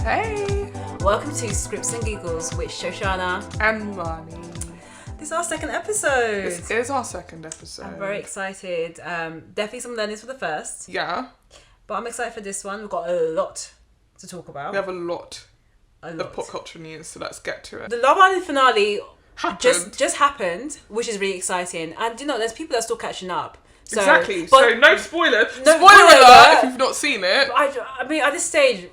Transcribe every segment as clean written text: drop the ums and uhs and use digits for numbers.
Hey! Welcome to Scripts and Giggles with Shoshanna And Marnie. This is our second episode. This is our second episode. I'm very excited. Definitely some learnings for the first. Yeah. But I'm excited for this one. We've got a lot to talk about. We have a lot of pop culture news, so let's get to it. The Love Island finale Happened. just happened, which is really exciting. And there's people that are still catching up. So, exactly. But so no spoiler. No spoiler alert if you've not seen it. I mean, at this stage,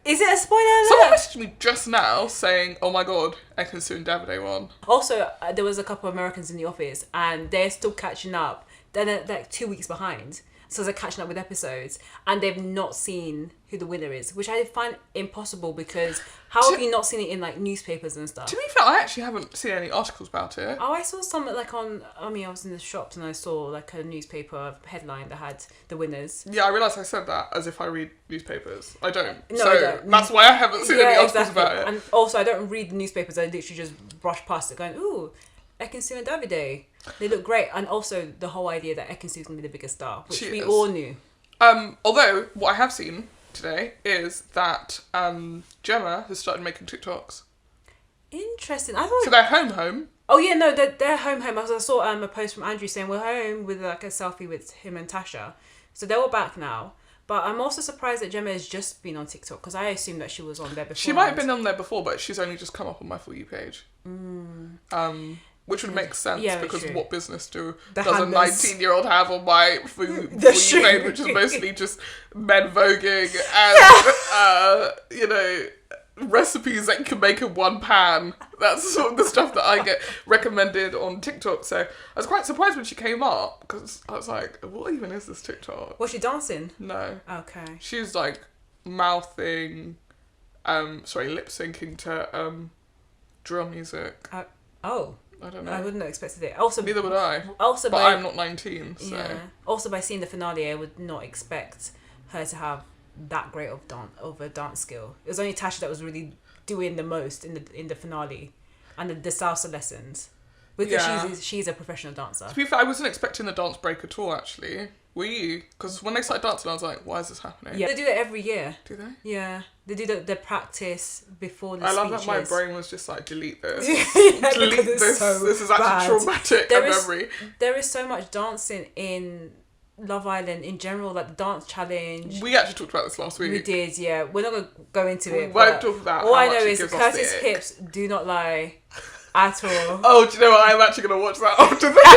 is it a spoiler alert? Someone messaged me just now saying, "Oh my god, Ekin-Su and Davide won." Also, there was a couple of Americans in the office, and they're still catching up. They're like 2 weeks behind, so they're catching up with episodes, and they've not seen who the winner is, which I find impossible because how have you not seen it in like newspapers and stuff? To be fair, I actually haven't seen any articles about it. Oh, I saw some like I was in the shops and I saw like a newspaper headline that had the winners. Yeah, I realised I said that as if I read newspapers. I don't. No, so I don't. That's why I haven't seen any articles about it. And also, I don't read the newspapers. I literally just brush past it going, ooh, Ekin-Su and Davide. They look great. And also the whole idea that Ekin-Su is going to be the biggest star, which we all knew. Although, what I have seen today is that Gemma has started making TikToks. Interesting. I thought... So they're home. Oh yeah, no, they're home. I saw a post from Andrew saying we're home with like a selfie with him and Tasha. So they're all back now. But I'm also surprised that Gemma has just been on TikTok because I assumed that she was on there before. She might have been on there before, but she's only just come up on my For You page. Which would make sense because what business does a 19-year-old have on my For You page, which is mostly just men voguing and, recipes that you can make in one pan. That's sort of the stuff that I get recommended on TikTok. So I was quite surprised when she came up because I was like, what even is this TikTok? Was she dancing? No. Okay. She was like mouthing, lip syncing to drill music. I don't know. I wouldn't have expected it. Also, neither would I. Also, but I'm not 19, so. Yeah. Also, by seeing the finale, I would not expect her to have that great of a dance skill. It was only Tasha that was really doing the most in the finale, and the salsa lessons, because she's a professional dancer. To be fair, I wasn't expecting the dance break at all. Actually, were you? Because when they started dancing, I was like, "Why is this happening?" Yeah, they do it every year. Do they? Yeah, they do the practice before the speeches. I love that my brain was just like, delete this. Delete this. This is actually traumatic memory. There is so much dancing in Love Island in general, like the dance challenge. We actually talked about this last week. We did, yeah. We're not going to go into it. We won't talk about all how I know much is Curtis' hips do not lie at all. Oh, do you know what? I'm actually going to watch that after this.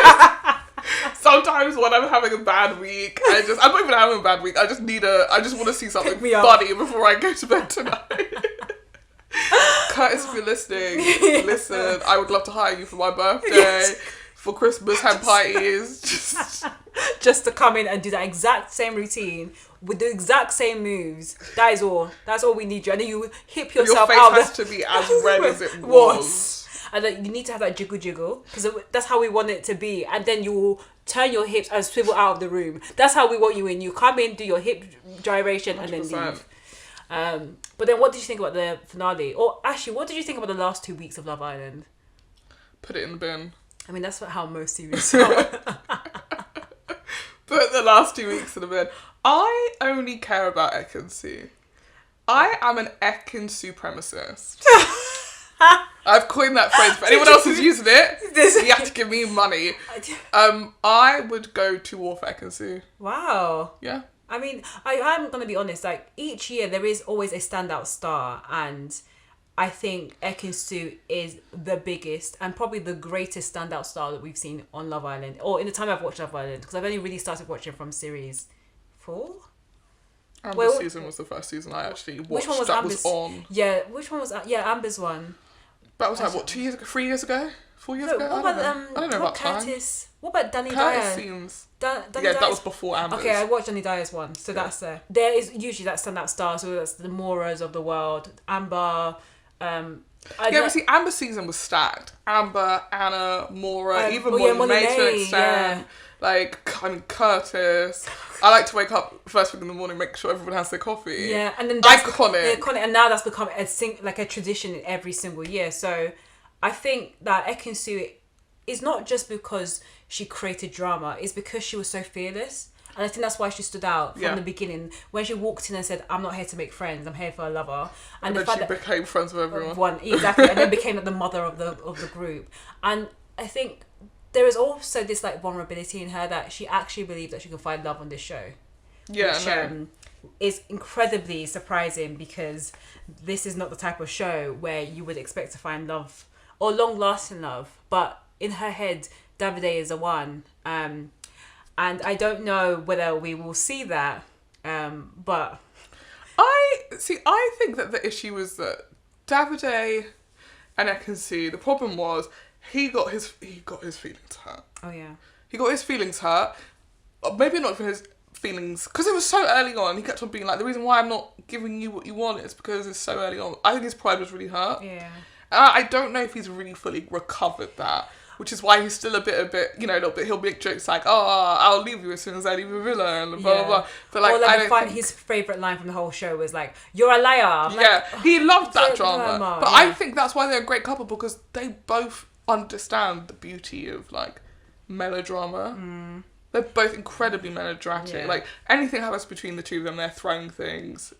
Sometimes when I'm having a bad week, I'm not even having a bad week. I just want to see something funny before I go to bed tonight. Curtis, if you're listening, listen, I would love to hire you for my birthday. Yes. For Christmas hen parties, just to come in and do that exact same routine with the exact same moves. That is all. That's all we need you. And then you hip yourself out. Your face has to be as red as it was. And then you need to have that jiggle because that's how we want it to be. And then you will turn your hips and swivel out of the room. That's how we want you in. You come in, do your hip gyration, 100%. And then leave. But then, what did you think about the finale? Or actually, what did you think about the last 2 weeks of Love Island? Put it in the bin. I mean, that's how most series are. Put the last 2 weeks in the bin. I only care about Ekin-Su. I am an Ekin-Su supremacist. I've coined that phrase. If anyone else is using it, you have to give me money. I would go to war for Ekin-Su. Wow. Yeah. I mean, I'm going to be honest. Like, each year there is always a standout star, and I think Ekin-Su is the biggest and probably the greatest standout star that we've seen on Love Island, or in the time I've watched Love Island, because I've only really started watching from series 4. Amber's season was the first season I actually watched. Which one was Amber's? Was on. Yeah, which one was Amber's one? That was like, what, 2 years ago, 3 years ago? 4 years ago? What about, I don't know about Curtis? What about Danny Dyer? Dyer? Seems... Danny that was before Amber's. Okay, I watched Danny Dyer's one, so that's there. There is usually that standout star, so that's the Moras of the world. Amber, but see, Amber's season was stacked. Amber, Anna, Mora, even Molly May to an extent. Yeah. Like, I mean, Curtis. I like to wake up first thing in the morning, make sure everyone has their coffee. Yeah, and then that's iconic. And now that's become a tradition every single year. So I think that Ekin-Su is not just because she created drama, it's because she was so fearless. And I think that's why she stood out from the beginning. When she walked in and said, I'm not here to make friends, I'm here for a lover. And then she became friends with everyone. Exactly. And then became like the mother of the group. And I think there is also this like vulnerability in her that she actually believed that she could find love on this show. Yeah, which is incredibly surprising, because this is not the type of show where you would expect to find love or long-lasting love. But in her head, Davide is the one. And I don't know whether we will see that. But I think that the issue was that Davide and Ekansu, the problem was he got his feelings hurt. Oh yeah. He got his feelings hurt. Maybe not for his feelings, because it was so early on. He kept on being like, the reason why I'm not giving you what you want is because it's so early on. I think his pride was really hurt. Yeah. I don't know if he's really fully recovered that, which is why he's still a bit, you know, a little bit. He'll make jokes like, "Oh, I'll leave you as soon as I leave the villa," and blah blah blah. But like, I don't think his favorite line from the whole show was like, "You're a liar." He loved that drama. But yeah. I think that's why they're a great couple, because they both understand the beauty of like melodrama. They're both incredibly melodramatic. Yeah. Like, anything happens between the two of them, they're throwing things.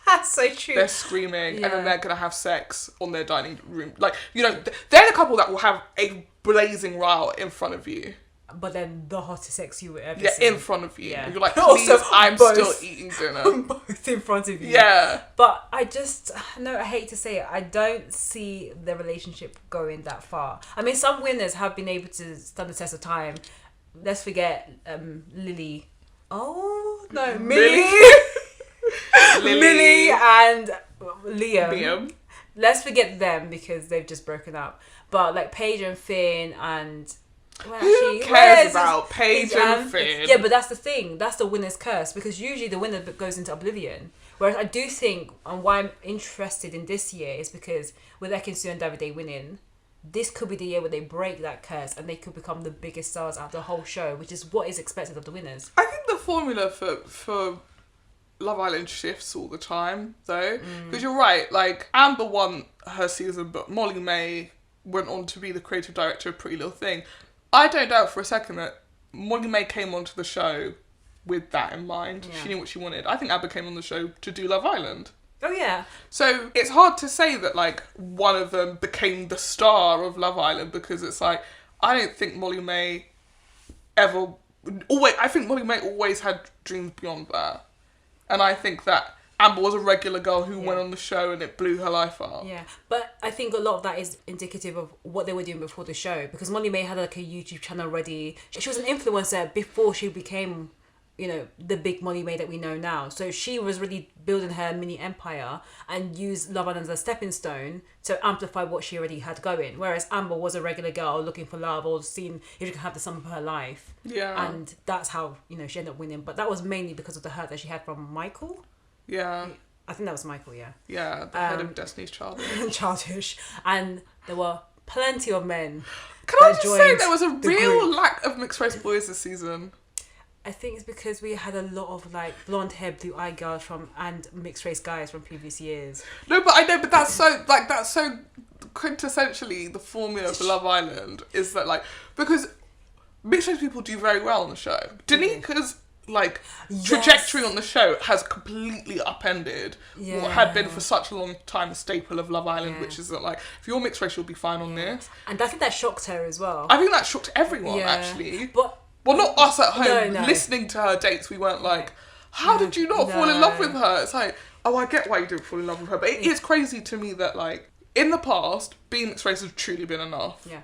That's so true. They're screaming, and then they're going to have sex on their dining room. Like, you know, they're the couple that will have a blazing row in front of you. But then the hottest sex you would ever see. Yeah, in front of you. Yeah. And you're like, please, also, I'm still eating dinner. Both in front of you. Yeah. But I hate to say it, I don't see the relationship going that far. I mean, some winners have been able to stand the test of time. Let's forget Lily. Oh, no, Millie. Millie and Liam. Let's forget them because they've just broken up. But like Paige and Finn and... Well, who cares about Paige and Finn? Yeah, but that's the thing. That's the winner's curse, because usually the winner goes into oblivion. Whereas I do think, and why I'm interested in this year is because with Ekansu and Davide winning, this could be the year where they break that curse and they could become the biggest stars out of the whole show, which is what is expected of the winners. I think the formula for Love Island shifts all the time, though. Because you're right, like, Amber won her season, but Molly May went on to be the creative director of Pretty Little Thing. I don't doubt for a second that Molly May came onto the show with that in mind. Yeah. She knew what she wanted. I think Abbot came on the show to do Love Island. Oh, yeah. So it's hard to say that, like, one of them became the star of Love Island, because it's like, I don't think Molly May ever... I think Molly May always had dreams beyond that. And I think that Amber was a regular girl who went on the show and it blew her life up. Yeah, but I think a lot of that is indicative of what they were doing before the show, because Molly May had like a YouTube channel already. She was an influencer before she became, you know, the big Molly May that we know now. So she was really building her mini empire and used Love Island as a stepping stone to amplify what she already had going. Whereas Amber was a regular girl looking for love or seeing if she could have the sum of her life. Yeah. And that's how, you know, she ended up winning. But that was mainly because of the hurt that she had from Michael. Yeah. I think that was Michael, yeah. Yeah, the head of Destiny's Childish. Childish. And there were plenty of men. Can I just say there was a real lack of mixed race boys this season? I think it's because we had a lot of like blonde hair, blue eyed girls and mixed race guys from previous years. No, but I know, but that's so quintessentially the formula for Love Island is that, like, because mixed race people do very well on the show. Danika's like trajectory on the show has completely upended what had been for such a long time a staple of Love Island, which is that, like, if you're mixed race, you'll be fine on this. And I think that shocked her as well. I think that shocked everyone, actually. But well, not us at home listening to her dates. We weren't like, how did you not fall in love with her? It's like, oh, I get why you didn't fall in love with her, but it is crazy to me that, like, in the past, being mixed race has truly been enough. Yeah.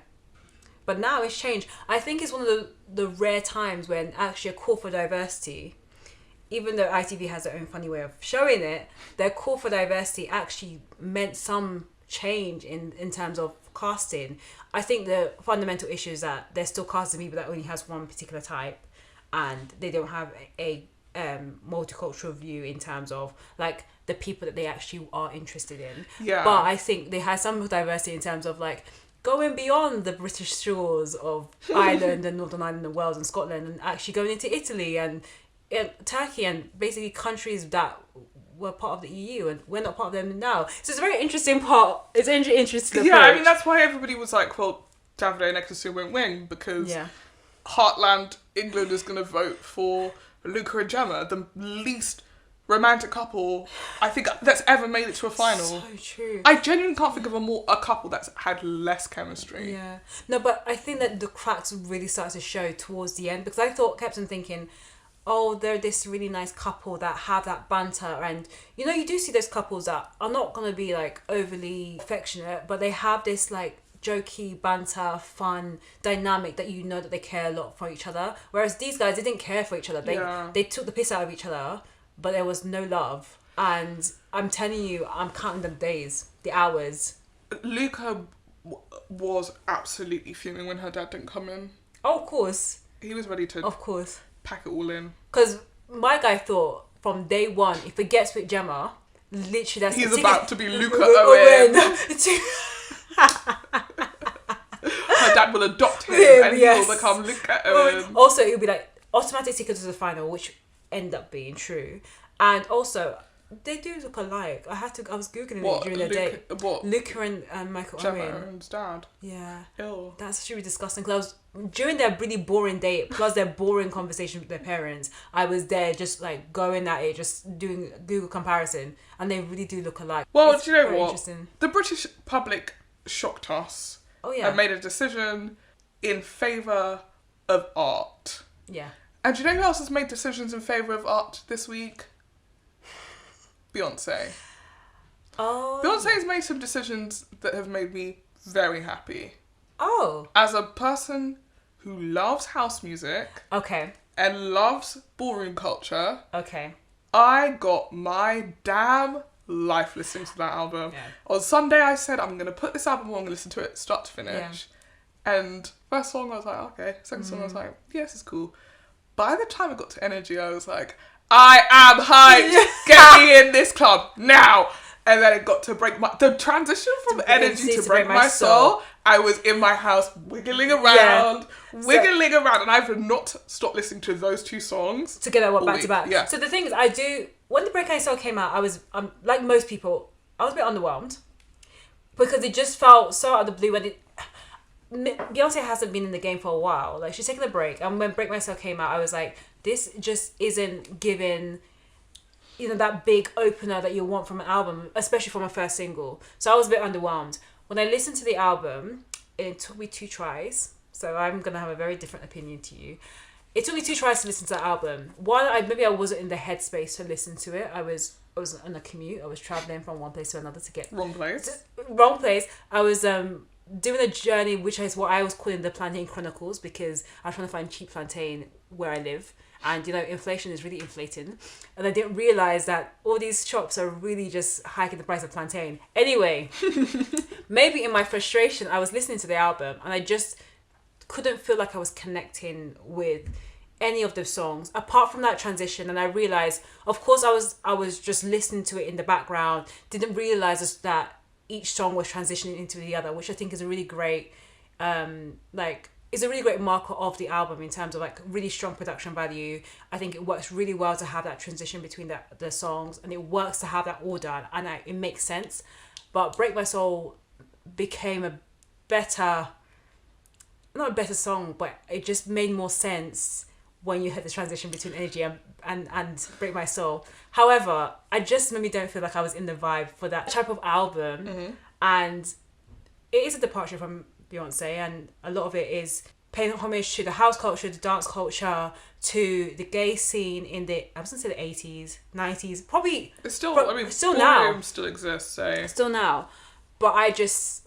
But now it's changed. I think it's one of the rare times when actually a call for diversity, even though ITV has their own funny way of showing it, their call for diversity actually meant some change in terms of casting. I think the fundamental issue is that they're still casting people that only has one particular type, and they don't have a multicultural view in terms of, like, the people that they actually are interested in. Yeah. But I think they have some diversity in terms of, like, going beyond the British shores of Ireland and Northern Ireland and Wales and Scotland, and actually going into Italy and Turkey and basically countries that were part of the EU and we're not part of them now. So it's a very interesting part. It's an interesting approach. Yeah, I mean, that's why everybody was like, well, Davide and Ekansu won't win, because Heartland England is going to vote for Luca and Gemma, the least romantic couple I think that's ever made it to a final. So true. I genuinely can't think of a couple that's had less chemistry. Yeah. No, but I think that the cracks really started to show towards the end, because I kept on thinking, oh, they're this really nice couple that have that banter, and you know, you do see those couples that are not going to be like overly affectionate, but they have this like jokey banter, fun dynamic that you know that they care a lot for each other. Whereas these guys, they didn't care for each other. They took the piss out of each other, but there was no love. And I'm telling you, I'm counting the days, the hours. Luca was absolutely fuming when her dad didn't come in. Oh, of course. He was ready to. Of course. Pack it all in. Because my guy thought from day one, if it gets with Gemma, literally that's he's about to be Luca Owen. Her dad will adopt him and he will become Luca Owen. Also, it would be like automatic ticket to the final, which ended up being true. And also, they do look alike. I was Googling it during the day. What? Luca and Michael Owen. Owen's dad. Yeah. Ew. That's actually really disgusting. Because during their really boring date, plus their boring conversation with their parents, I was there just like going at it, just doing Google comparison. And they really do look alike. Well, do you know what? The British public shocked us. Oh, yeah. And made a decision in favour of art. Yeah. And do you know who else has made decisions in favour of art this week? Beyonce. Oh. Beyonce has made some decisions that have made me very happy. Oh. As a person who loves house music. Okay. And loves ballroom culture. Okay. I got my damn life listening to that album. Yeah. On Sunday I said, I'm going to put this album on, I'm going to listen to it start to finish. Yeah. And first song I was like, okay. Second song I was like, yeah, this is cool. By the time it got to Energy, I was like, I am hyped. Get me in this club now. And then it got to the transition from Energy to Break My Soul. I was in my house wiggling around. And I've not stopped listening to those two songs. Together, back to back. Yeah. So the thing is, when the Break My Soul came out, I was, like most people, I was a bit underwhelmed. Because it just felt so out of the blue. Beyonce hasn't been in the game for a while. Like, she's taken a break. And when Break My Soul came out, I was like, this just isn't giving, that big opener that you want from an album, especially from a first single. So I was a bit underwhelmed. When I listened to the album, it took me 2 tries. So I'm going to have a very different opinion to you. It took me 2 tries to listen to that album. One, maybe I wasn't in the headspace to listen to it. I was on a commute. I was travelling from one place to another to get... Wrong place. I was... doing a journey, which is what I was calling the Plantain Chronicles, because I was trying to find cheap plantain where I live, and inflation is really inflating, and I didn't realise that all these shops are really just hiking the price of plantain. Anyway, maybe in my frustration, I was listening to the album and I just couldn't feel like I was connecting with any of the songs apart from that transition, and I realised, of course, I was just listening to it in the background, didn't realise that each song was transitioning into the other, which I think is a really great, is a really great marker of the album in terms of like really strong production value. I think it works really well to have that transition between the songs, and it works to have that order, and it makes sense. But Break My Soul became a better, not a better song, but it just made more sense when you had the transition between Energy and Break My Soul. However, I just maybe don't feel like I was in the vibe for that type of album. Mm-hmm. And it is a departure from Beyonce, and a lot of it is paying homage to the house culture, the dance culture, to the gay scene in I was going to say the 80s, 90s, probably... It's still, still now. Still exists, so... Still now. But I just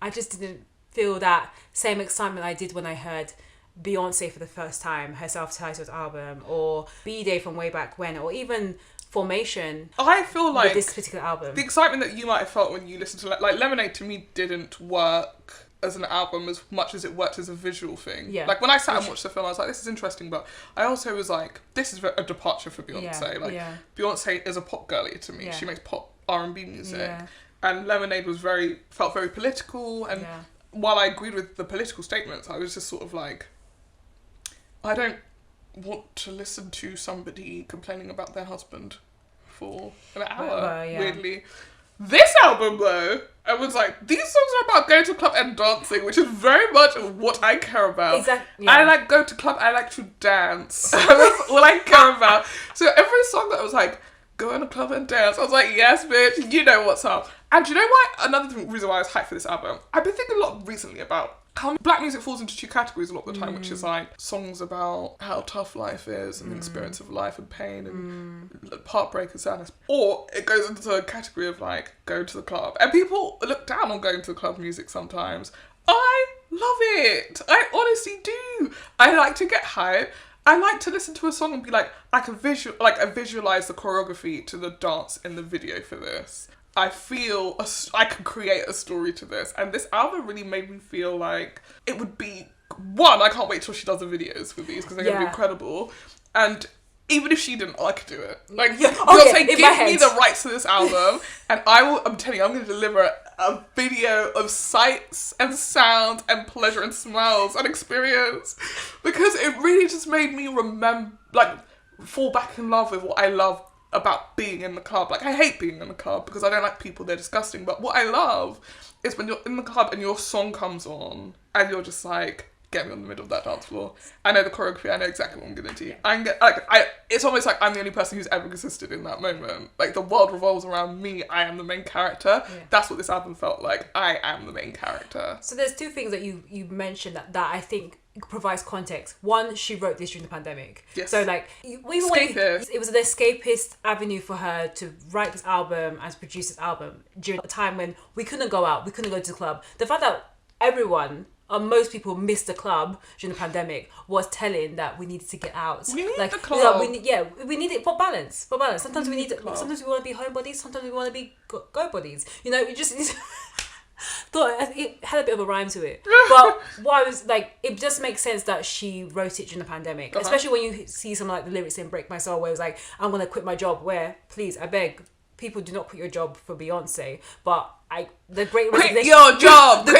didn't feel that same excitement I did when I heard Beyonce for the first time, her self-titled album, or B-Day from way back when, or even Formation. I feel like this particular album, the excitement that you might have felt when you listened to like Lemonade, to me didn't work as an album as much as it worked as a visual thing. Yeah. Like when I sat and watched the film, I was like, this is interesting, but I also was like, this is a departure for Beyonce. Beyonce is a pop girlie to me. Yeah. She makes pop R&B music. Yeah. And Lemonade felt very political, and while I agreed with the political statements, I was just sort of like, I don't want to listen to somebody complaining about their husband for an hour, weirdly. This album, though, I was like, these songs are about going to a club and dancing, which is very much what I care about. Exactly. Yeah. I like go to club, I like to dance. That's all I care about. So every song that was like, go in a club and dance, I was like, yes, bitch, you know what's up. And do you know why? Another reason why I was hyped for this album, I've been thinking a lot recently about how black music falls into two categories a lot of the time, which is like songs about how tough life is and the experience of life and pain and heartbreak and sadness. Or it goes into a category of like going to the club. And people look down on going to the club music sometimes. I love it. I honestly do. I like to get hyped. I like to listen to a song and be like, I visualize the choreography to the dance in the video for this. I feel I can create a story to this, and this album really made me feel like it would be one. I can't wait till she does the videos for these because they're gonna be incredible, and even if she didn't, I could do it. Like, Beyonce, give me the rights to this album, and I'm telling you, I'm gonna deliver a video of sights and sounds and pleasure and smells and experience, because it really just made me fall back in love with what I love about being in the club. Like, I hate being in the club because I don't like people, they're disgusting, but what I love is when you're in the club and your song comes on and you're just like, get me on the middle of that dance floor. I know the choreography, I know exactly what I'm gonna do. It's almost like I'm the only person who's ever existed in that moment. Like, the world revolves around me, I am the main character. Yeah. That's what this album felt like. I am the main character. So there's two things that you mentioned that I think provides context. One, she wrote this during the pandemic. Yes. So like, it was an escapist avenue for her to write this album and produce this album during a time when we couldn't go out, we couldn't go to the club. The fact that everyone, or most people, missed the club during the pandemic was telling that we needed to get out. We need the club. We need it for balance. Sometimes we need it. Sometimes we want to be homebodies. Sometimes we want to be go-bodies. You know, you just thought it had a bit of a rhyme to it. But what I was like, it just makes sense that she wrote it during the pandemic, especially when you see some like the lyrics in "Break My Soul," where it was like, "I'm gonna quit my job." Where, please, I beg, people do not quit your job for Beyonce. But the great resignation. Quit your job. The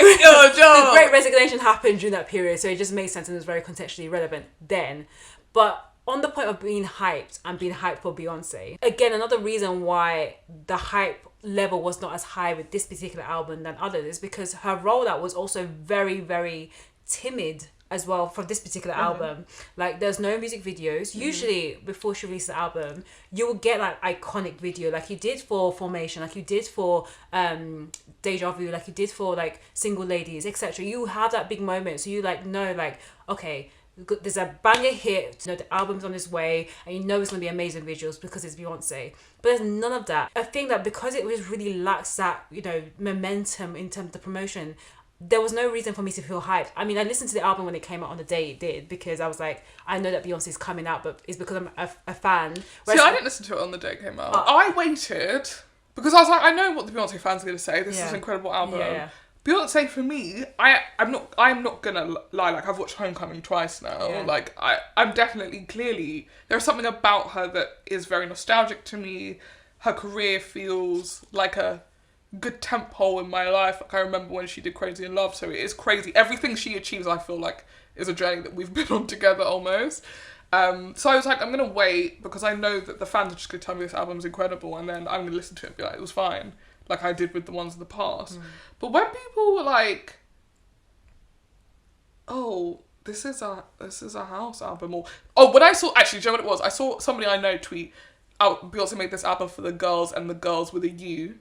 great resignation happened during that period, so it just made sense and it was very contextually relevant then. But on the point of being hyped and being hyped for Beyonce, again, another reason why the hype level was not as high with this particular album than others is because her rollout was also very, very timid as well for this particular album. Like, there's no music videos. Usually before she released the album, you will get like iconic video like you did for Formation, like you did for Deja Vu, like you did for like Single Ladies, etc. You have that big moment, so you like know like, okay, there's a banger hit, you know, the album's on its way, and you know it's going to be amazing visuals because it's Beyonce. But there's none of that. I think that because it was really lacks that, you know, momentum in terms of the promotion, there was no reason for me to feel hyped. I mean, I listened to the album when it came out on the day it did because I was like, I know that Beyonce's coming out, but it's because I'm a fan. See, I didn't listen to it on the day it came out. I waited because I was like, I know what the Beyonce fans are going to say. This is an incredible album. Yeah. Beyonce, for me, I'm not gonna lie, like, I've watched Homecoming twice now. Yeah. Like, I'm definitely, clearly, there's something about her that is very nostalgic to me. Her career feels like a good tempo in my life. Like, I remember when she did Crazy in Love, so it is crazy. Everything she achieves, I feel like, is a journey that we've been on together almost. So I was like, I'm gonna wait because I know that the fans are just gonna tell me this album's incredible, and then I'm gonna listen to it and be like, it was fine, like I did with the ones in the past. But when people were like, oh, this is a house album, or when I saw, actually, do you know what it was? I saw somebody I know tweet out, Beyonce made this album for the girls and the girls with a U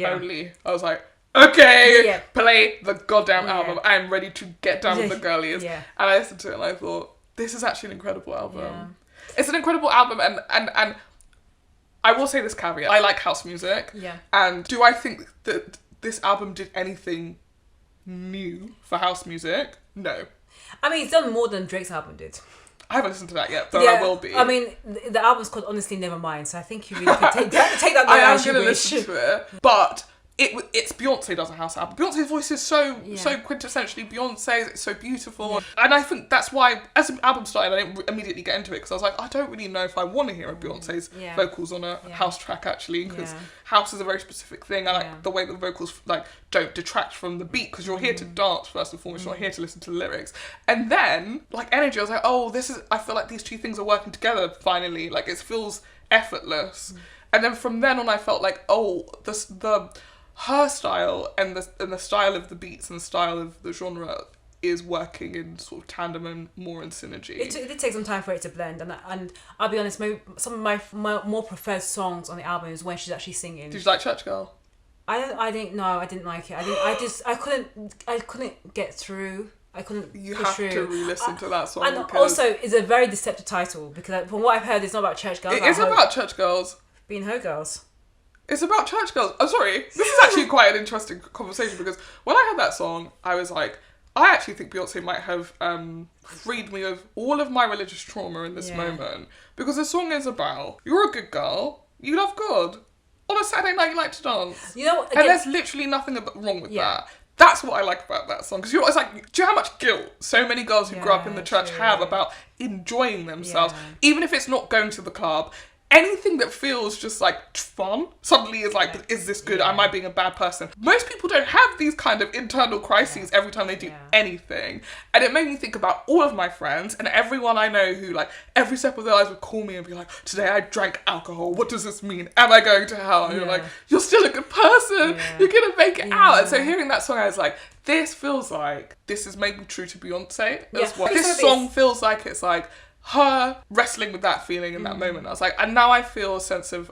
only. I was like, okay, play the goddamn album. I'm ready to get down with the girlies. And I listened to it and I thought, this is actually an incredible album. It's an incredible album, and I will say this caveat. I like house music. And do I think that this album did anything new for house music? No. I mean, it's done more than Drake's album did. I haven't listened to that yet, but I will be. I mean, the album's called Honestly Nevermind, so I think you really can take that I am going to listen to it, but it's Beyonce does a house album. Beyonce's voice is so quintessentially Beyonce's. It's so beautiful, and I think that's why, as the album started, I didn't immediately get into it because I was like, I don't really know if I want to hear Beyonce's vocals on a house track actually, because house is a very specific thing. I like the way the vocals like don't detract from the beat because you're here to dance first and foremost. You're not here to listen to the lyrics, and then like Energy, I was like, oh, I feel like these two things are working together finally. Like, it feels effortless. And then from then on, I felt like, oh, her style and the style of the beats and the style of the genre is working in sort of tandem and more in synergy. It did take some time for it to blend, and I'll be honest, some of my more preferred songs on the album is when she's actually singing. Did you like Church Girl? I didn't like it. I couldn't get through. I couldn't. You have through. to re-listen to that song. And also, it's a very deceptive title because from what I've heard, it's not about church girls. It is about church girls being her girls. It's about church girls. I'm sorry. This is actually quite an interesting conversation because when I heard that song, I was like, I actually think Beyonce might have freed me of all of my religious trauma in this moment, because the song is about, you're a good girl, you love God. On a Saturday night, you like to dance. You know, and there's literally nothing wrong with that. That's what I like about that song. Because it's like, do you know how much guilt so many girls who grew up in the church have about enjoying themselves? Even if it's not going to the club, anything that feels just like fun suddenly is like, is this good? Am I being a bad person? Most people don't have these kind of internal crises every time they do anything. And it made me think about all of my friends and everyone I know who, like, every step of their lives would call me and be like, today I drank alcohol. What does this mean? Am I going to hell? And you're like, you're still a good person. You're going to make it out. And so hearing that song, I was like, this feels like, this is maybe true to Beyonce as well. This song feels like it's like, her wrestling with that feeling in that moment. I was like, and now I feel a sense of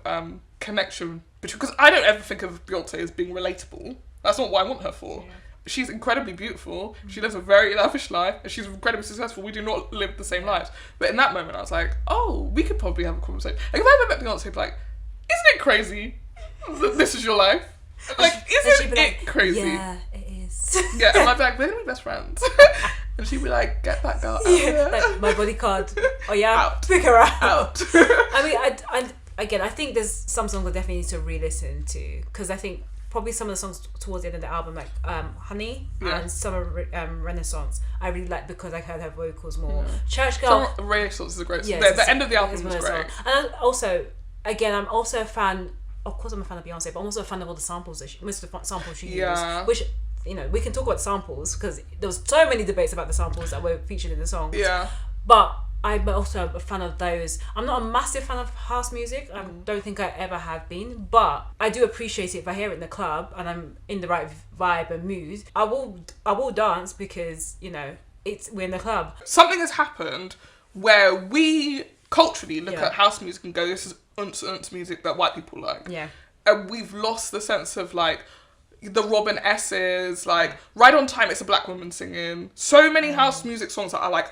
connection because I don't ever think of Beyonce as being relatable. That's not what I want her for. She's incredibly beautiful. She lives a very lavish life and she's incredibly successful. We do not live the same lives. But in that moment I was like, oh, we could probably have a conversation. Like if I ever met Beyonce, I'd be like, isn't it crazy that this is your life? Like, isn't it crazy? Yeah, it is. Yeah, and I'd be like, we're gonna be best friends. And she'd be like, get that girl out. Like my bodyguard. Oh yeah, out. pick her out. I mean, I think there's some songs I definitely need to re-listen to because I think probably some of the songs towards the end of the album, like Honey and Summer Renaissance, I really like because I heard her vocals more. Church Girl. Summer Renaissance is a great song. The end of the album was great. And also, again, I'm also a fan. Of course, I'm a fan of Beyonce, but I'm also a fan of all the samples most of the samples she used, which. You know, we can talk about samples because there was so many debates about the samples that were featured in the songs. Yeah. But I'm also a fan of those. I'm not a massive fan of house music. I don't think I ever have been. But I do appreciate it if I hear it in the club and I'm in the right vibe and mood. I will dance because, you know, we're in the club. Something has happened where we culturally look at house music and go, this is unce music that white people like. Yeah. And we've lost the sense of like, the Robin S's, like Right on Time, it's a black woman singing. So many house music songs that are like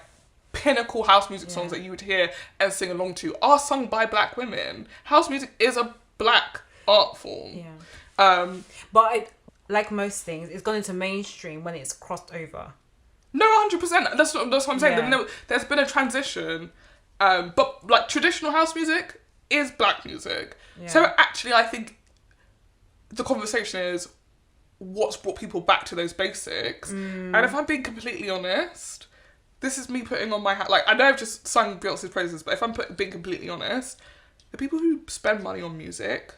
pinnacle house music songs that you would hear and sing along to are sung by black women. House music is a black art form. Yeah. But like most things, it's gone into mainstream when it's crossed over. No, 100%. That's what I'm saying. Yeah. There's been a transition. But like traditional house music is black music. Yeah. So actually I think the conversation is, what's brought people back to those basics? And if I'm being completely honest, this is me putting on my hat. Like, I know I've just sung Beyonce's praises, but if I'm being completely honest, the people who spend money on music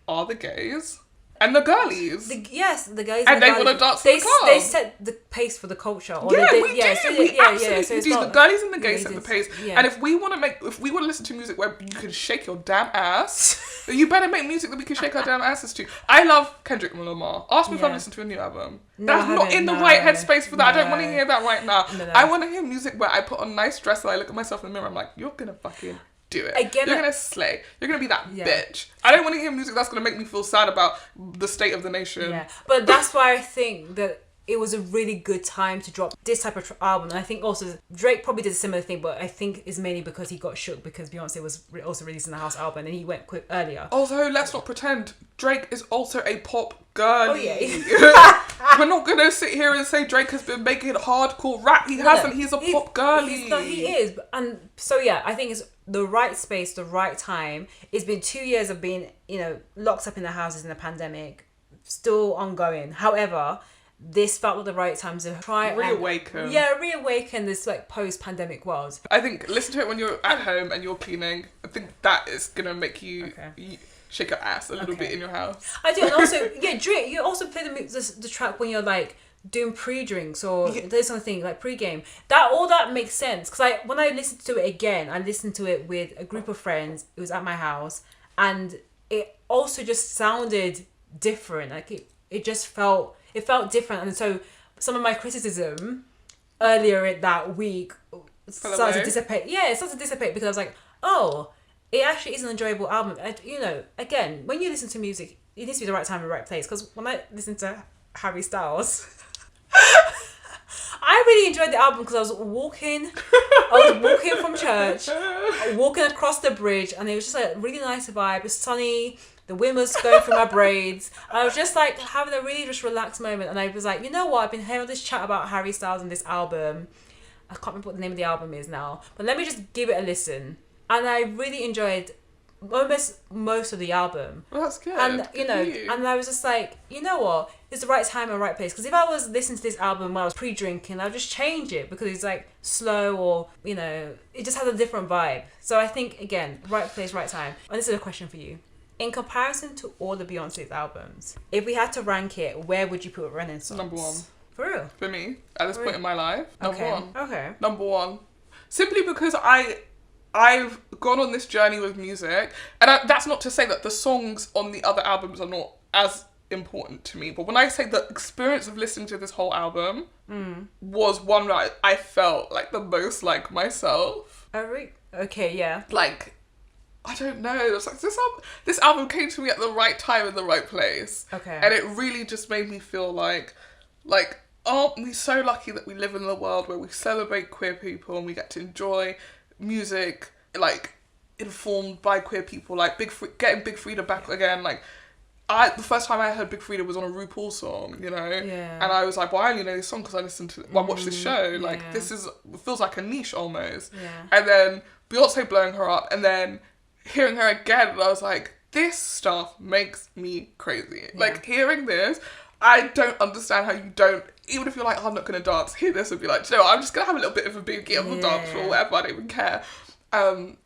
are the gays and the girlies. The gays and they want to dance in the club. They set the pace for the culture. Or we do. We absolutely do. The girlies and the gays set the pace. Yeah. And if we want to listen to music where you can shake your damn ass, you better make music that we can shake our damn asses to. I love Kendrick Lamar. Ask me if I've listened to a new album. I'm not in the right headspace for that. I don't want to hear that right now. No. I want to hear music where I put on a nice dress and I look at myself in the mirror. I'm like, you're gonna fucking do it. You're gonna slay. You're gonna be that bitch. I don't want to hear music that's gonna make me feel sad about the state of the nation. Yeah, but that's why I think that it was a really good time to drop this type of album. And I think also Drake probably did a similar thing, but I think it's mainly because he got shook because Beyonce was also releasing the house album and he went quick earlier. Also, let's not pretend Drake is also a pop girly. Oh, yeah. We're not gonna sit here and say Drake has been making hardcore rap. He hasn't. He's a pop girly. He is. And so yeah, I think it's the right space, the right time. It's been 2 years of being, you know, locked up in the houses in the pandemic, still ongoing. However, this felt like the right time to try reawaken this like post-pandemic world. I think listen to it when you're at home and you're cleaning. I think that is gonna make you shake your ass a little bit in your house. I do, and also drink. You also play the track when you're like doing pre-drinks or there's something like pre-game. That makes sense because when I listened to it again, I listened to it with a group of friends. It was at my house and it also just sounded different. Like it just felt different. And so some of my criticism earlier that week started to dissipate. Yeah, it started to dissipate because I was like, oh, it actually is an enjoyable album. And, you know, again, when you listen to music, it needs to be the right time and the right place. Because when I listen to Harry Styles, I really enjoyed the album because I was walking from church, walking across the bridge, and it was just like a really nice vibe. It was sunny. The wind was going through my braids. And I was just like having a really just relaxed moment. And I was like, you know what? I've been hearing this chat about Harry Styles and this album. I can't remember what the name of the album is now. But let me just give it a listen. And I really enjoyed almost most of the album. Well, that's good. And, you know, and I was just like, you know what? It's the right time and right place. Because if I was listening to this album when I was pre-drinking, I'd just change it because it's like slow or, you know, it just has a different vibe. So I think, again, right place, right time. And this is a question for you. In comparison to all the Beyonce's albums, if we had to rank it, where would you put Renaissance? Number one. For real? For me, at this point in my life, number one. Okay. Number one. Simply because I've gone on this journey with music, and that's not to say that the songs on the other albums are not as important to me, but when I say the experience of listening to this whole album was one where I felt like the most like myself. Okay, yeah. Like, I don't know. It's like this album came to me at the right time in the right place. Okay. And it really just made me feel like, aren't we so lucky that we live in a world where we celebrate queer people and we get to enjoy music, like, informed by queer people, like, getting Big Frida back again. Like, the first time I heard Big Frida was on a RuPaul song, you know? Yeah. And I was like, well, I only know this song because I watched this show. Like, it feels like a niche almost. Yeah. And then Beyonce blowing her up, and then hearing her again, and I was like, this stuff makes me crazy. Yeah. Like, hearing this, I don't understand how you don't, even if you're like, oh, I'm not going to dance, hear this and be like, you know, I'm just going to have a little bit of a boogie on the dance floor or whatever, I don't even care. And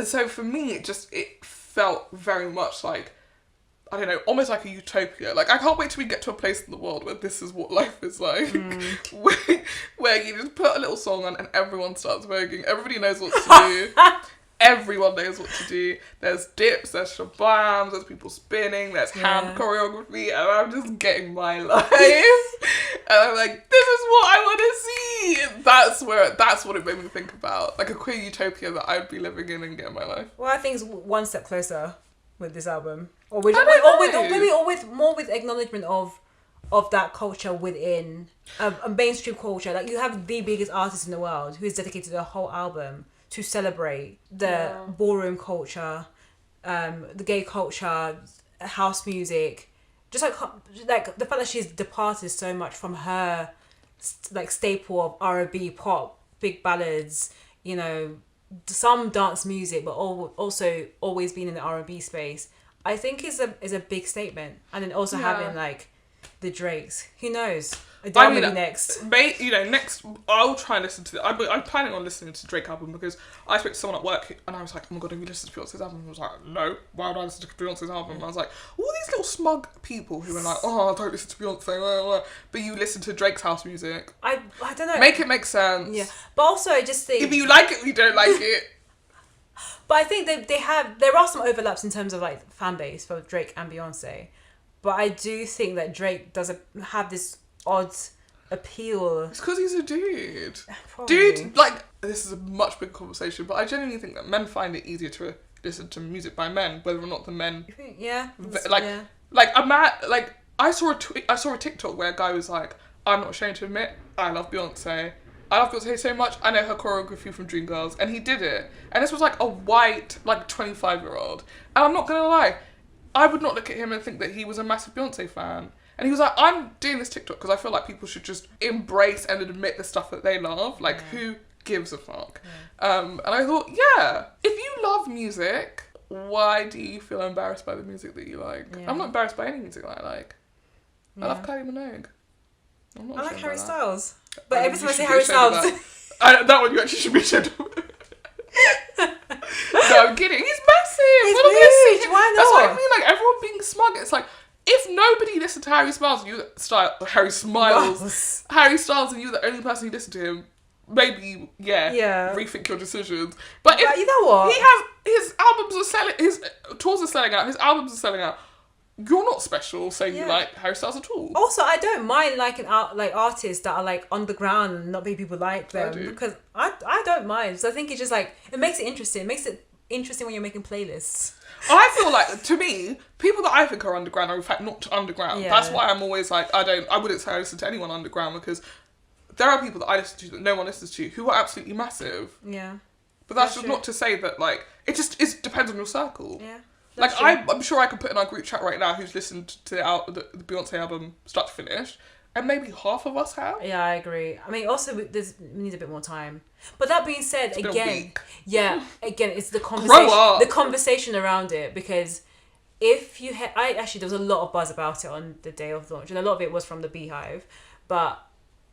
so for me, it felt very much like, I don't know, almost like a utopia. Like, I can't wait till we get to a place in the world where this is what life is like. Where you just put a little song on and everyone starts voguing. Everybody knows what to do. Everyone knows what to do. There's dips, there's shabams, there's people spinning, there's hand choreography, and I'm just getting my life. And I'm like, this is what I want to see. That's what it made me think about. Like a queer utopia that I'd be living in and getting my life. Well, I think it's one step closer with this album. Or with more with acknowledgement of that culture within a mainstream culture. Like, you have the biggest artist in the world who's dedicated a whole album to celebrate the ballroom culture, the gay culture, house music, just like the fact that she's departed so much from her like staple of R&B, pop, big ballads, you know, some dance music, but also always being in the R&B space. I think is a big statement, and then also having like the Drakes. Who knows? Adele maybe next. Next I'll try and listen to. I'm planning on listening to Drake album because I spoke to someone at work and I was like, oh my god, have you listened to Beyonce's album? I was like, no. Why would I listen to Beyonce's album? And I was like, all these little smug people who are like, oh, I don't listen to Beyonce, but you listen to Drake's house music. I don't know. Make it make sense. Yeah, but also I just think if you like it, you don't like it. But I think there are some overlaps in terms of like fan base for Drake and Beyonce. But I do think that Drake does have this odd appeal. It's because he's a dude. Probably. Dude, like, this is a much bigger conversation, but I genuinely think that men find it easier to listen to music by men, whether or not the men... Like, a man... Like, I saw a TikTok where a guy was like, I'm not ashamed to admit, I love Beyonce. I love Beyonce so much, I know her choreography from Dreamgirls, and he did it. And this was like a white, like 25-year-old. And I'm not gonna lie, I would not look at him and think that he was a massive Beyonce fan. And he was like, I'm doing this TikTok because I feel like people should just embrace and admit the stuff that they love. Like, who gives a fuck? Yeah. And I thought, if you love music, why do you feel embarrassed by the music that you like? Yeah. I'm not embarrassed by any music that I like. I love Kylie Minogue. I like Harry Styles. But every time I say Harry Styles... that one you actually should be ashamed of. No, I'm kidding. He's massive. He's huge. Why not? That's what I mean. Like, everyone being smug. It's like, if nobody listened to Harry Styles and you're the only person who listened to him, maybe, rethink your decisions. But you know what? His albums are selling, his tours are selling out, his albums are selling out. You're not special saying you like Harry Styles at all. Also, I don't mind liking artists that are like underground and not many people like them, because I don't mind. So I think it's just like, it makes it interesting. It makes it interesting when you're making playlists. I feel like, to me, people that I think are underground are in fact not underground. Yeah. That's why I'm always like, I wouldn't say I listen to anyone underground, because there are people that I listen to that no one listens to who are absolutely massive. Yeah. But that's just not to say that, like, it depends on your circle. Yeah. Like, I'm sure I could put in our group chat right now who's listened to the Beyonce album start to finish, and maybe half of us have. Yeah, I agree. I mean, also, we need a bit more time. But that being said, it's it's the conversation. The conversation around it, because if you there was a lot of buzz about it on the day of launch, and a lot of it was from the Beehive, but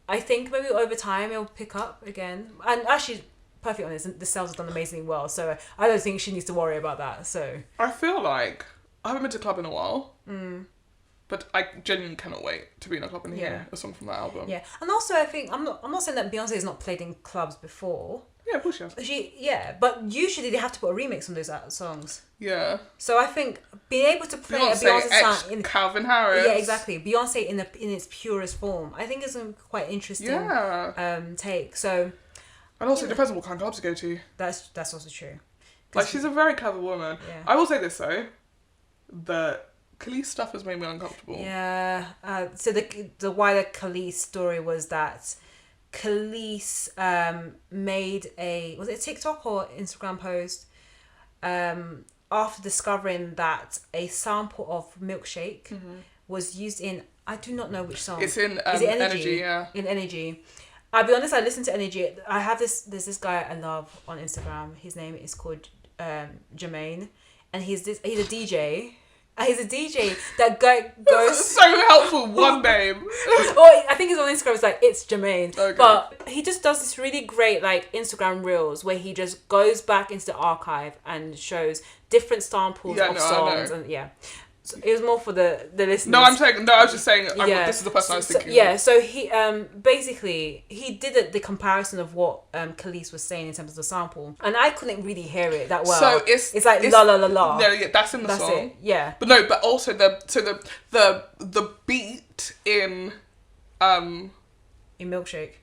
I think maybe over time it'll pick up again. And actually, perfectly honest, the sales have done amazingly well, so I don't think she needs to worry about that. So I feel like I haven't been to a club in a while, but I genuinely cannot wait to be in a club and hear a song from that album. Yeah, and also I think I'm not saying that Beyonce has not played in clubs before. Yeah, of course she has. But usually they have to put a remix on those songs. Yeah. So I think being able to play a Beyonce song in Calvin Harris. Yeah, exactly. Beyonce in its purest form, I think is a quite interesting take. So. And also, it depends on what kind of clubs you go to. That's also true. Like, she's a very clever woman. Yeah. I will say this, though. The Kelis stuff has made me uncomfortable. Yeah. So the wider Kelis story was that Kelis made was it a TikTok or Instagram post after discovering that a sample of Milkshake was used in, I do not know which song. It's in Energy, yeah. In Energy. I'll be honest, I listen to Energy. I have there's this guy I love on Instagram. His name is called Jermaine, and he's a DJ. He's a DJ that goes so helpful. One name. Or I think he's on Instagram. It's like, it's Jermaine. Okay. But he just does this really great like Instagram reels where he just goes back into the archive and shows different samples of songs and So it was more for the listeners. I was just saying, this is the person I was thinking of. So he, basically, he did the comparison of what Kelis was saying in terms of the sample. And I couldn't really hear it that well. So it's like la la la la. No, yeah, that's in the song. It, yeah. But no, but also the beat in... in Milkshake.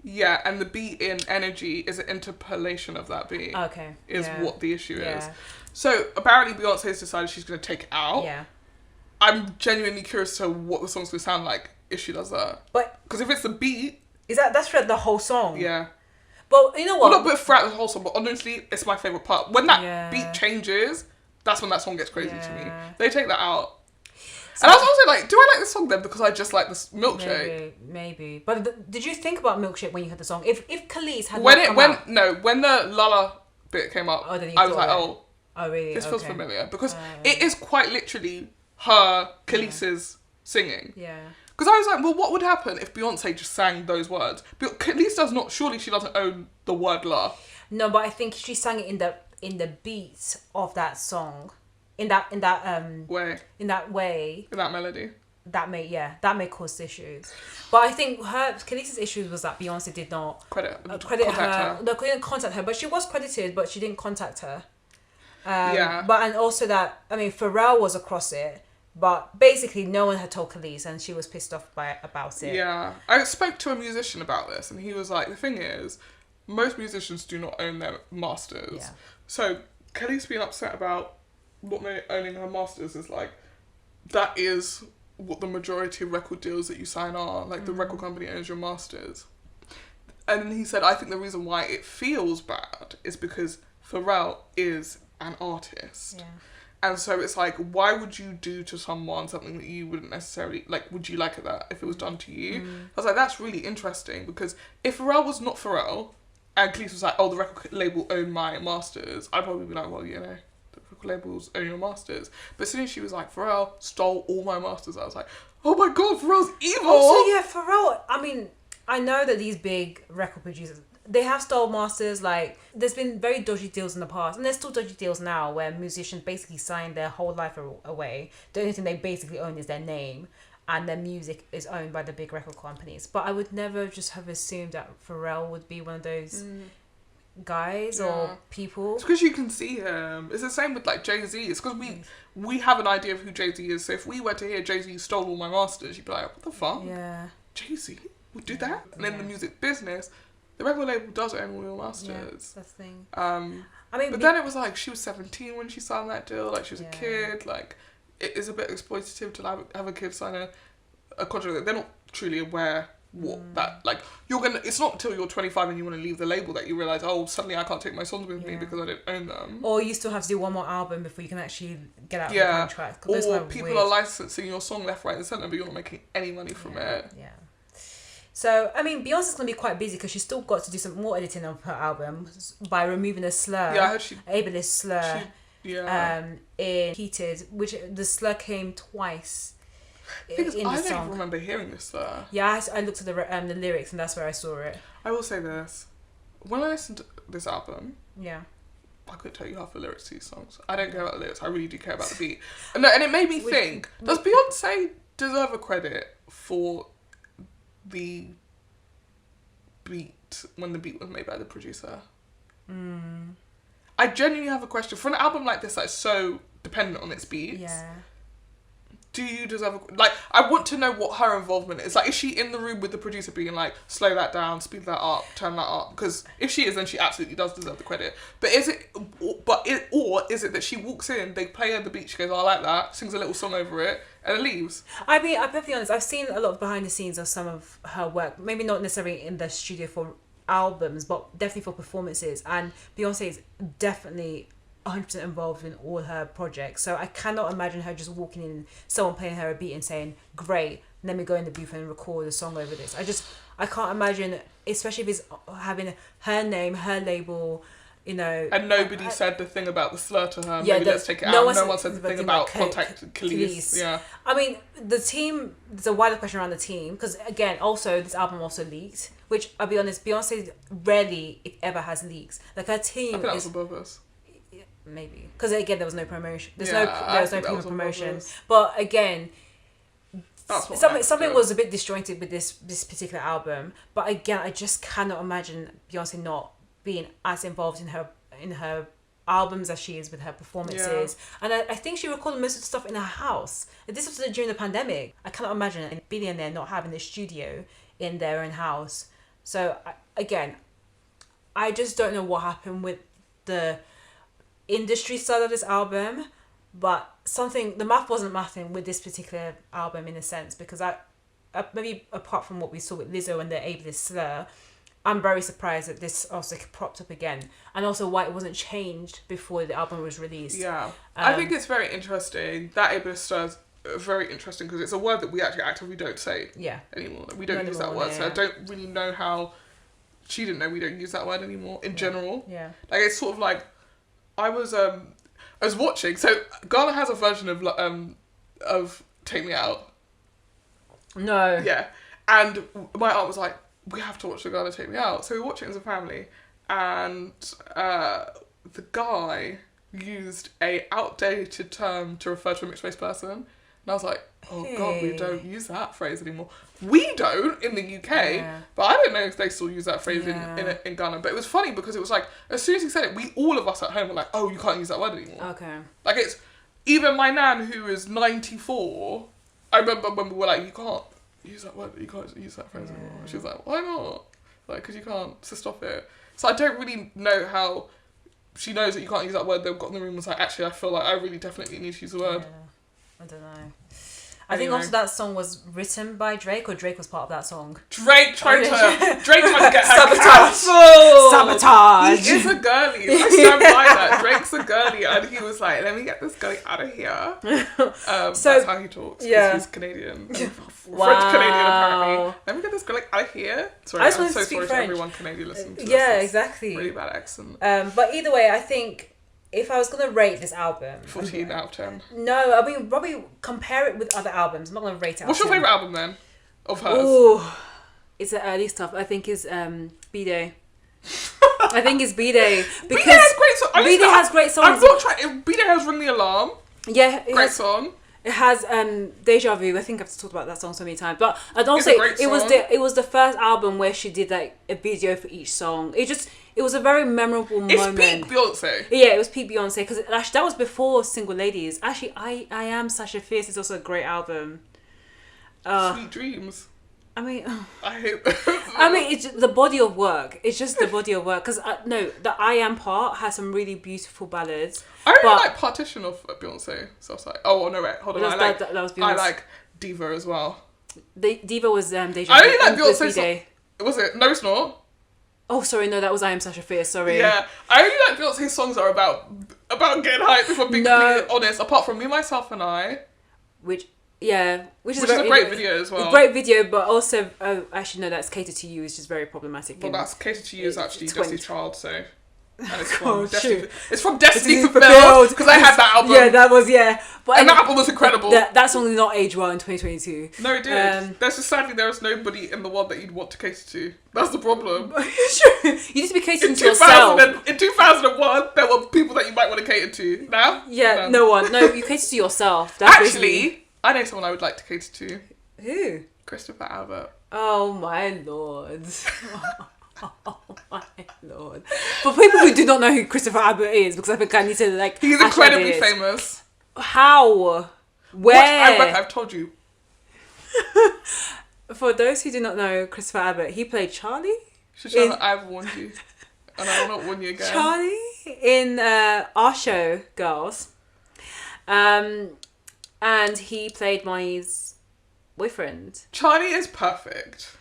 Yeah, and the beat in Energy is an interpolation of that beat. Okay. Is what the issue is. So apparently Beyonce has decided she's going to take it out. Yeah. I'm genuinely curious to what the song's going to sound like if she does that. But because if it's the beat, that's throughout the whole song. Yeah. But you know what? Well, not throughout the whole song, but honestly, it's my favourite part. When that beat changes, that's when that song gets crazy to me. They take that out. So, and I was also like, do I like this song then because I just like this Milkshake? Maybe. But did you think about Milkshake when you heard the song? If Kelis had when the Lala bit came up, I was like, oh really? This feels familiar because it is quite literally her Kelis's singing. Yeah. Because I was like, well, what would happen if Beyonce just sang those words? But Kelis does not. Surely she doesn't own the word "la." No, but I think she sang it in the beat of that song, in that way, in that melody. That may cause issues, but I think Kelis's issues was that Beyonce did not credit her. No, couldn't contact her, but she was credited, but she didn't contact her. But and also that Pharrell was across it, but basically no one had told Kelis, and she was pissed off about it. Yeah, I spoke to a musician about this, and he was like, the thing is, most musicians do not own their masters. Yeah. So Kelis being upset about not owning her masters is like, that is what the majority of record deals that you sign are. Like, the record company owns your masters. And he said, I think the reason why it feels bad is because Pharrell is an artist. Yeah. And so it's like, why would you do to someone something that you wouldn't necessarily, like, would you like it that if it was done to you? I was like, that's really interesting, because if Pharrell was not Pharrell, and Kelis was like, oh, the record label owned my masters, I'd probably be like, well, you know, the record labels own your masters. But as soon as she was like, Pharrell stole all my masters, I was like, oh my god, Pharrell's evil! Also, yeah, Pharrell, I know that these big record producers, they have stole masters. Like, there's been very dodgy deals in the past, and there's still dodgy deals now where musicians basically sign their whole life away. The only thing they basically own is their name, and their music is owned by the big record companies. But I would never just have assumed that Pharrell would be one of those guys or people. It's because you can see him. It's the same with like Jay-Z. It's because we have an idea of who Jay-Z is. So if we were to hear Jay-Z stole all my masters, you'd be like, what the fuck? Yeah. Jay-Z would do that? And in the music business, the record label does own all your masters. Yeah, that's the thing. I mean, but then it was like she was 17 when she signed that deal. Like she was a kid. Like it is a bit exploitative to have a kid sign a contract that they're not truly aware what that like. You're gonna. It's not until you're 25 and you want to leave the label that you realize, oh, suddenly I can't take my songs with me because I didn't own them. Or you still have to do one more album before you can actually get out of the contract. Or people are licensing your song left, right, and centre, but you're not making any money from it. Yeah. So, I mean, Beyonce's going to be quite busy because she's still got to do some more editing of her album by removing a slur. Yeah, I heard ableist slur. In Heated, which the slur came twice in the song. I don't remember hearing this slur. Yeah, I looked at the lyrics and that's where I saw it. I will say this. When I listened to this album... Yeah. I couldn't tell you half the lyrics to these songs. I don't care about the lyrics. I really do care about the beat. And it made me think, does Beyonce deserve a credit for the beat when the beat was made by the producer? I genuinely have a question. For an album like this that's so dependent on its beats, do you deserve I want to know what her involvement is. Like, is she in the room with the producer being like, slow that down, speed that up, turn that up? Because if she is, then she absolutely does deserve the credit. But is it that she walks in, they play her the beat, she goes, oh, I like that, sings a little song over it, and it leaves? I mean, I'm perfectly honest, I've seen a lot of behind the scenes of some of her work, maybe not necessarily in the studio for albums, but definitely for performances, and Beyonce is definitely 100% involved in all her projects, so I cannot imagine her just walking in, someone playing her a beat and saying, great, let me go in the booth and record a song over this. I can't imagine, especially if it's having her name, her label, you know. And nobody said the thing about the slur to her. Yeah, maybe let's take it out. No one said the thing about contact Kelis. Yeah. I mean, the team, there's a wider question around the team, because again, also, this album also leaked, which, I'll be honest, Beyonce rarely, if ever, has leaks. Like, her team I think that was above us. Maybe. Because, again, there was no promotion. There was no promotion. But, again, something was a bit disjointed with this particular album. But, again, I just cannot imagine Beyonce not being as involved in her albums as she is with her performances. And I think she recorded most of the stuff in her house. And this was during the pandemic. I cannot imagine a billionaire not having a studio in their own house. So, again, I just don't know what happened with the industry side of this album, but the math wasn't mathing with this particular album in a sense, because I maybe apart from what we saw with Lizzo and the ableist slur, I'm very surprised that this also propped up again, and also why it wasn't changed before the album was released. Yeah, I think it's very interesting. That ableist slur is very interesting because it's a word that we actually actively don't say anymore. We don't use that word, so I don't really know how she didn't know we don't use that word anymore in general. Yeah, like it's sort of like I was watching. So Ghana has a version of Take Me Out. No. Yeah, and my aunt was like, we have to watch the Ghana Take Me Out. So we watch it as a family, and the guy used a outdated term to refer to a mixed race person, and I was like, oh god, we don't use that phrase anymore. We don't in the UK, but I don't know if they still use that phrase in Ghana. But it was funny because it was like, as soon as he said it, all of us at home were like, oh, you can't use that word anymore. Okay. Like, it's even my nan, who is 94. I remember when we were like, you can't use that word, you can't use that phrase anymore. She was like, why not? Like, because you can't, so stop it. So I don't really know how she knows that you can't use that word. They got in the room and was like, actually, I feel like I really definitely need to use the word. I don't know. I think also that song was written by Drake, or Drake was part of that song. Drake tried to get her cancelled. Sabotage. He is a girly. I stand by that. Drake's a girly, and he was like, "Let me get this girly out of here." So that's how he talks. Yeah, he's Canadian, French Canadian apparently. Let me get this girly out of here. Sorry, I'm so sorry to everyone Canadian listening to this. Yeah, exactly. Really bad accent. But either way, I think, if I was going to rate this album... 14 out of 10. No, I mean, probably compare it with other albums. I'm not going to rate it. What's your favourite album then? Of hers? Ooh, it's the early stuff. I think it's B-Day. I think it's B-Day. Because B-Day has great songs. B-Day has great songs. I'm not trying... B-Day has Ring the Alarm. Yeah. Great song. It has Deja Vu. I think I've talked about that song so many times. But I'd also It's a great song. it was the first album where she did like a video for each song. It was a very memorable moment. It's peak Beyonce. Yeah, it was peak Beyonce because actually that was before Single Ladies. Actually, I Am Sasha Fierce is also a great album. Sweet Dreams. I mean, I hate that. I mean, it's the body of work. It's just the body of work. Because, no, the I Am part has some really beautiful ballads. I really like Partition of Beyonce. So I was like, oh, no, wait, hold on. That was Beyonce. I like Diva as well. Diva was Deja Vu. I really like Beyonce. Was it? No, it's not. Oh, sorry, no, that was I Am Sasha Fierce, sorry. Yeah, I really like Beyonce's songs are about getting hyped, if I'm being completely honest, apart from Me, Myself and I. Which is a great video as well. A great video, but also, actually, no, that's Catered to You, which is very problematic. Well, that's Catered to You is actually Destiny's Child, so... And it's from Destiny Fulfilled, because I had that album. Yeah, that was, yeah. But that album was incredible. That song did not age well in 2022. No, it did. Sadly, there is nobody in the world that you'd want to cater to. That's the problem. You need to be catering to yourself. In 2001, there were people that you might want to cater to. Now? Yeah, no one. No, you cater to yourself. That's actually, I know someone I would like to cater to. Who? Christopher Abbot. Oh, my lord. Oh my lord. For people who do not know who Christopher Abbott is, because I think I need to like... He's incredibly famous. How? Where? I've told you. For those who do not know Christopher Abbott, he played Charlie. Shoshanna, I've warned you. And I will not warn you again. Charlie in our show, Girls. And he played Marnie's boyfriend. Charlie is perfect.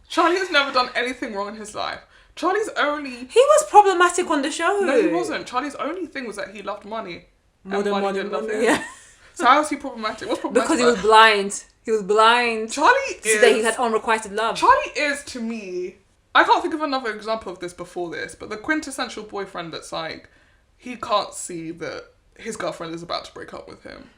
Charlie has never done anything wrong in his life. He was problematic on the show. No, he wasn't. Charlie's only thing was that he loved money. More than money, didn't love him. Yeah. So how is he problematic? What's problematic? Because he was blind. He was blind. Charlie is... that he had unrequited love. Charlie is, to me... I can't think of another example of this before this, but the quintessential boyfriend that's like... He can't see that his girlfriend is about to break up with him.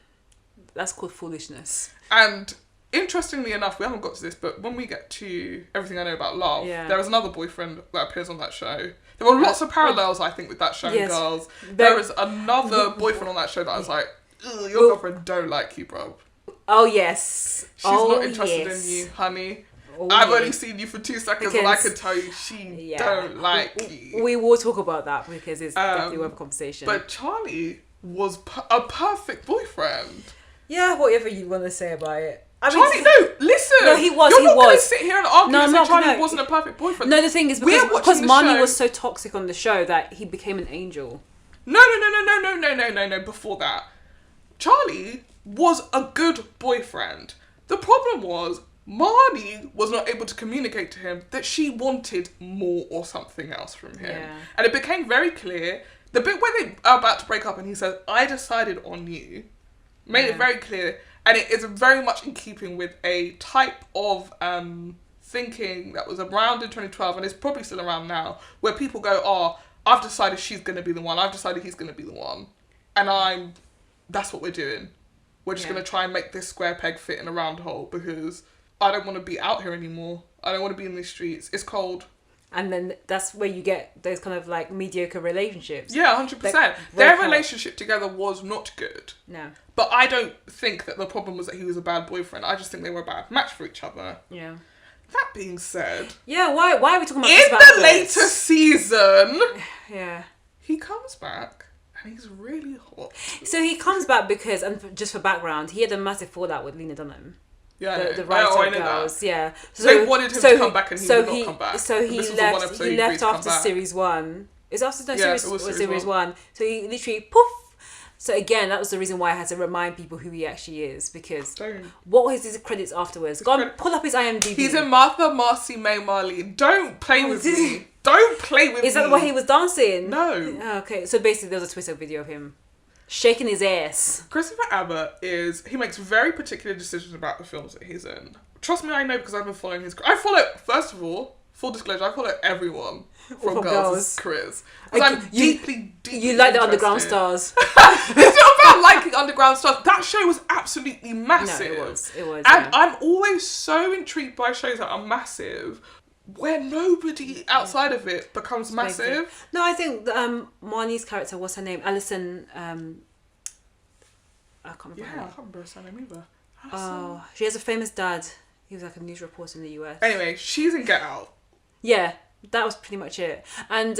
That's called foolishness. And... Interestingly enough, we haven't got to this, but when we get to Everything I Know About Love, there is another boyfriend that appears on that show. There were lots of parallels, I think, with that show and Girls. There is another boyfriend on that show that I was like, your girlfriend don't like you, bro. Oh, yes. She's not interested in you, honey. I've only seen you for 2 seconds and I can tell you she don't like you. We will talk about that because it's definitely worth a conversation. But Charlie was a perfect boyfriend. Yeah, whatever you want to say about it. Charlie, no, listen. No, he was. You're not going to sit here and argue that Charlie wasn't a perfect boyfriend. No, the thing is because Marnie was so toxic on the show that he became an angel. No. Before that, Charlie was a good boyfriend. The problem was Marnie was not able to communicate to him that she wanted more or something else from him. Yeah. And it became very clear. The bit where they are about to break up and he says, I decided on you, made it very clear. And it is very much in keeping with a type of thinking that was around in 2012 and is probably still around now, where people go, oh, I've decided she's going to be the one. I've decided he's going to be the one. And that's what we're doing. We're just going to try and make this square peg fit in a round hole because I don't want to be out here anymore. I don't want to be in these streets. It's cold. And then that's where you get those kind of like mediocre relationships. Yeah, 100%. Their relationship together was not good. No. But I don't think that the problem was that he was a bad boyfriend. I just think they were a bad match for each other. Yeah. That being said... Yeah, why are we talking about this? In the later season... Yeah. He comes back and he's really hot. So he comes back because, and just for background, he had a massive fallout with Lena Dunham. Yeah, the writer of Girls, yeah. So they wanted him to come back and he would not come back. So he left after series 1. Is that series 1? So he literally, poof. So again, that was the reason why I had to remind people who he actually is, because what was his credits afterwards? Go on, pull up his IMDb. He's in Martha, Marcy, May, Marlene. Don't play with me. Don't play with me. Is that the way he was dancing? No. Oh, okay, so basically there was a Twitter video of him shaking his ass. Christopher Abbott he makes very particular decisions about the films that he's in. Trust me, I know because I've been following first of all, full disclosure, I follow everyone from Girls' careers. Because I'm deeply You like the Underground Stars. It's not about liking Underground Stars. That show was absolutely massive. No, it was. And I'm always so intrigued by shows that are massive where nobody outside of it becomes massive. No, I think Marnie's character, what's her name? Alison... I can't remember. Yeah, I can't remember her surname either. Oh, she has a famous dad. He was like a news reporter in the US. Anyway, she's in Get Out. Yeah, that was pretty much it. And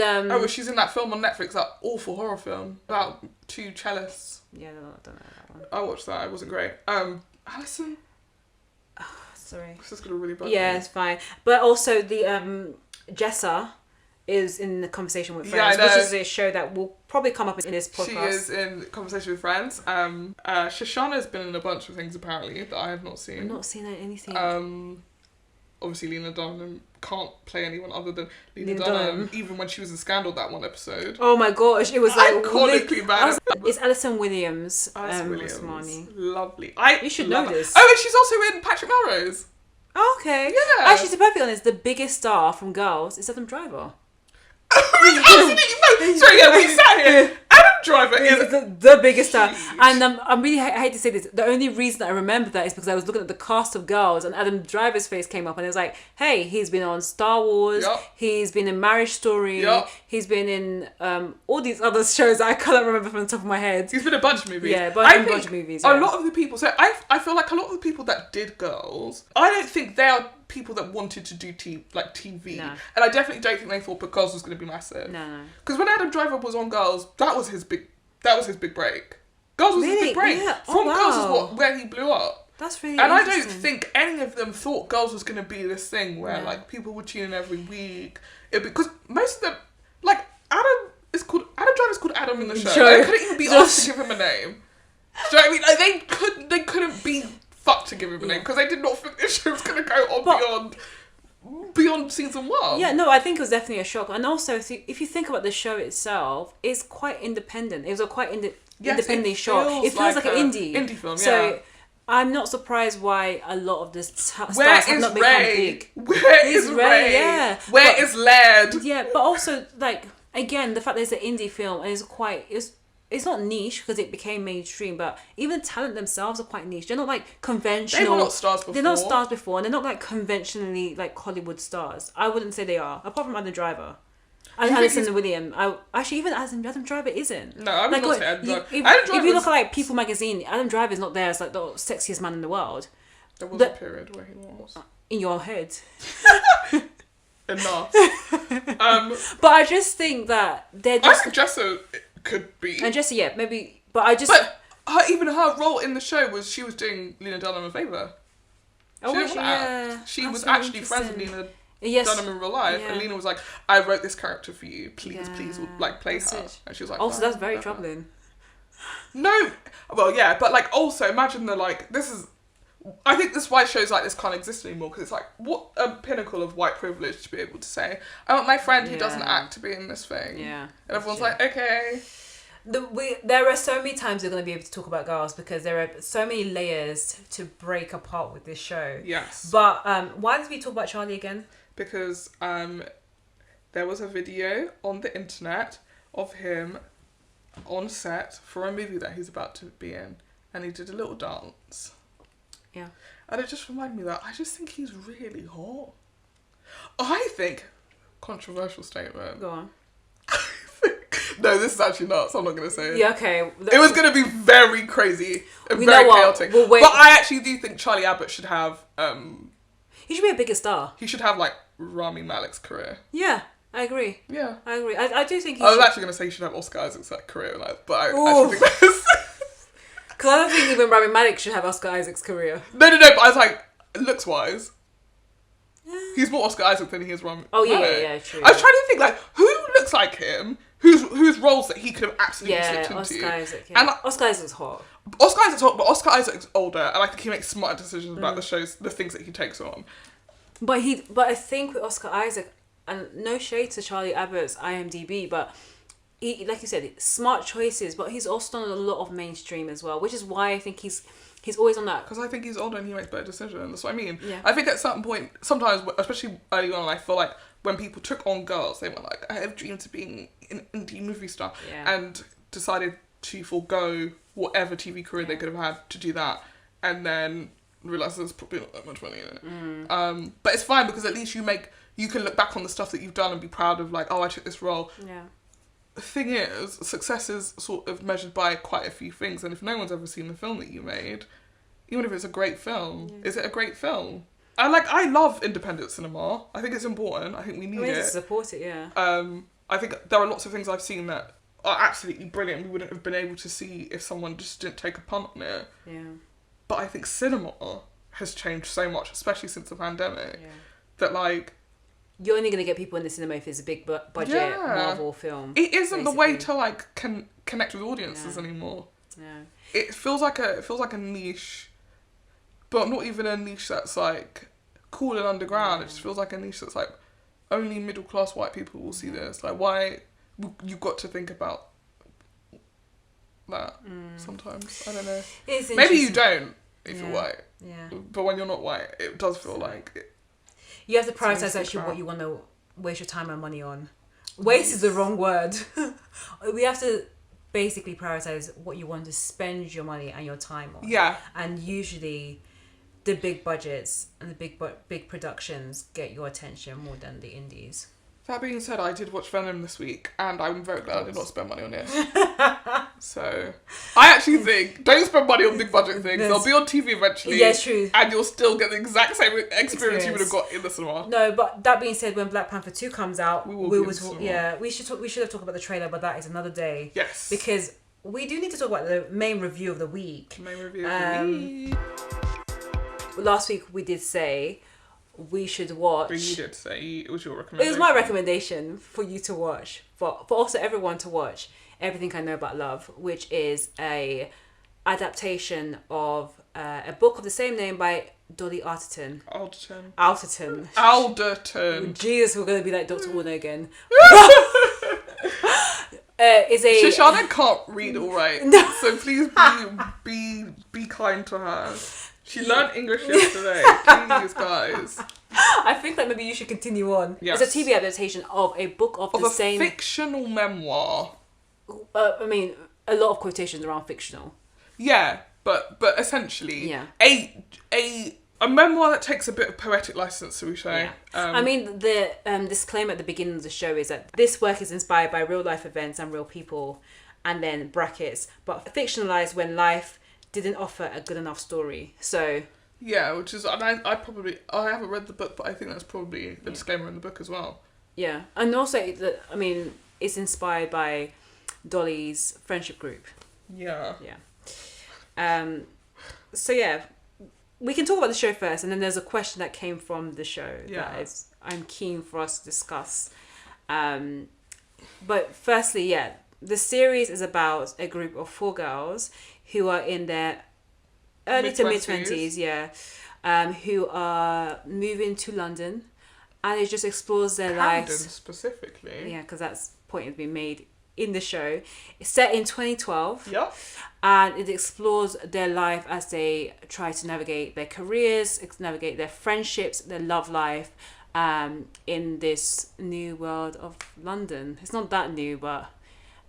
she's in that film on Netflix, that awful horror film about two cellists. Yeah, no, I don't know that one. I watched that. It wasn't great. Alison. Sorry. This is gonna really bug Yeah, me. it's fine. But also the Jessa is in the Conversation with Friends, Yeah, I know. which is a show that will probably come up in this podcast. She is in Conversation with Friends. Shoshanna's been in a bunch of things apparently that I have not seen. I've not seen anything. Obviously Lena Dunham can't play anyone other than Lena Dunham, even when she was in Scandal that one episode. Oh my gosh, it was like iconically bad. It's Alison Williams. Williams. Marnie. Lovely. You should know this. Oh, and she's also in Patrick Melrose. Oh, okay. Yeah. Actually, to be perfectly honest, the biggest star from Girls is Adam Driver. Absolutely no. Sorry, yeah, we sat here. Adam Driver is the biggest star. huge. And I'm really, I hate to say this, the only reason I remember that is because I was looking at the cast of Girls and Adam Driver's face came up and it was like, hey, he's been on Star Wars, Yep. he's been in Marriage Story, Yep. he's been in all these other shows that I can't remember from the top of my head. He's been in a bunch of movies. Yeah, a bunch of movies. A Yeah. lot of the people, so I feel like a lot of the people that did Girls, I don't think they are people that wanted to do TV. No. And I definitely don't think they thought that Girls was going to be massive. No. Because when Adam Driver was on Girls, that was his big break. Girls was his Really? big break. Yeah. Oh, From Girls wow. is where he blew up. That's really And I don't interesting. think any of them thought Girls was going to be this thing where No. like people would tune in every week. Because most of them, like Adam Driver's called Adam in the show. Sure. They couldn't even be asked to give him a name. Do you know what I mean? Like they couldn't be fucked to give him a name because they did not think this show was going to go on beyond season 1. Yeah, no, I think it was definitely a shock. And also, if you think about the show itself, it's quite independent. It was a quite independently shot. It feels like an indie film, So I'm not surprised why a lot of the stars Where have is not become Ray? big. Where is Ray? Yeah. Where is Laird? Yeah, but also, like, again, the fact that it's an indie film and it's not niche because it became mainstream, but even the talent themselves are quite niche. They're not like conventional. They were not stars before. They're not stars before, and they're not like conventionally like Hollywood stars. I wouldn't say they are, apart from Adam Driver. And Alison Williams. Even Adam Driver isn't. No, I would not say Adam Driver. If you look at like People magazine, Adam Driver is not there as like the sexiest man in the world. There was a period where he was. In your head. Enough. But I just think that they're just... I think Jessa could be. And Jessa, yeah, maybe... But even her role in the show was she was doing Lena Dunham a favour. She was actually friends with Lena Dunham in real life, and Lena was like, "I wrote this character for you. Please, like play her." It. And she was like, "Also, that's very troubling." No, well, yeah, but like also imagine this is. I think this is why shows like this can't exist anymore because it's like what a pinnacle of white privilege to be able to say, "I want my friend who doesn't act to be in this thing." Yeah, and everyone's like, "Okay." There are so many times we're going to be able to talk about Girls because there are so many layers to break apart with this show. Yes. But why did we talk about Charlie again? Because there was a video on the internet of him on set for a movie that he's about to be in, and he did a little dance. Yeah. And it just reminded me that I just think he's really hot. I think, controversial statement. Go on. No, this is actually not, so I'm not going to say it. Yeah, okay. It was going to be very crazy and We very know what? chaotic. We'll wait. But I actually do think Charlie Abbott should have... he should be a bigger star. He should have, like, Rami Malek's career. Yeah, I agree. Yeah. I agree. I do think I was actually going to say he should have Oscar Isaac's career, like, but I actually think that's... Because I don't think even Rami Malek should have Oscar Isaac's career. No, but I was like, looks-wise... He's more Oscar Isaac than he is Rami Malek. Yeah, true. I was trying to think, like, who looks like him? Whose roles that he could have absolutely slipped into. Oscar Isaac. Yeah. And Oscar Isaac's hot. Oscar Isaac's hot, but Oscar Isaac's older, and I think he makes smarter decisions about the things that he takes on. But I think with Oscar Isaac, and no shade to Charlie Abbott's IMDb, but he, like you said, smart choices, but he's also done a lot of mainstream as well, which is why I think he's always on that. Because I think he's older and he makes better decisions. That's what I mean. Yeah. I think at some point, sometimes, especially early on, I feel like when people took on Girls, they were like, I have dreamed of being an indie movie star, and decided to forego whatever TV career they could have had to do that, and then realised there's probably not that much money in it. But it's fine because at least you can look back on the stuff that you've done and be proud of, like, oh, I took this role. Yeah. the thing is, success is sort of measured by quite a few things, and if no one's ever seen the film that you made, even if it's a great film, is it a great film? I love independent cinema. I think it's important. I think we need it. To support it, yeah. I think there are lots of things I've seen that are absolutely brilliant. We wouldn't have been able to see if someone just didn't take a punt on it. Yeah. But I think cinema has changed so much, especially since the pandemic, that you're only going to get people in the cinema if it's a big budget Marvel film. It isn't basically the way to connect with audiences anymore. Yeah. It feels like a niche, but not even a niche that's cool and underground. It just feels like a niche that's only middle class white people will see this. Why you've got to think about that sometimes. I don't know. Maybe you don't if you're white. Yeah. But when you're not white, it does feel like it. You have to prioritize actually what you want to waste your time and money on. Waste is the wrong word. We have to basically prioritize what you want to spend your money and your time on. Yeah. And usually, the big budgets and the big productions get your attention more than the indies. That being said, I did watch Venom this week, and I'm very glad I did not spend money on it. So, I actually think, don't spend money on big budget things. They'll be on TV eventually. Yeah, true. And you'll still get the exact same experience you would have got in the cinema. No, but that being said, when Black Panther 2 comes out, we should have talked about the trailer, but that is another day. Yes. Because we do need to talk about the main review of the week. Last week we did say we should watch. You did say it was your recommendation. It was my recommendation for you to watch, for also everyone to watch Everything I Know About Love, which is a adaptation of a book of the same name by Dolly Alderton. Jesus, we're going to be like Dr. Warner again. Shoshanna can't read all right, so please be kind to her. She learned English yesterday. Please, guys. I think that maybe you should continue on. Yes. It's a TV adaptation of a book of the same... fictional memoir. I mean, a lot of quotations around fictional. Yeah, but essentially... Yeah. A memoir that takes a bit of poetic license, shall we say. Yeah. I mean, the disclaimer at the beginning of the show is that this work is inspired by real life events and real people, and then brackets, but fictionalized when life didn't offer a good enough story. So... Yeah, which is... And I haven't read the book, but I think that's probably a disclaimer in the book as well. Yeah. And also, it's inspired by Dolly's friendship group. Yeah. Yeah. So, yeah... We can talk about the show first, and then there's a question that came from the show that I'm keen for us to discuss. But firstly, the series is about a group of 4 girls who are in their early to mid-20s, who are moving to London, and it just explores their lives. London specifically. Yeah, because that's point has been made in the show. It's set in 2012. Yeah. And it explores their life as they try to navigate their careers, navigate their friendships, their love life, in this new world of London. It's not that new, but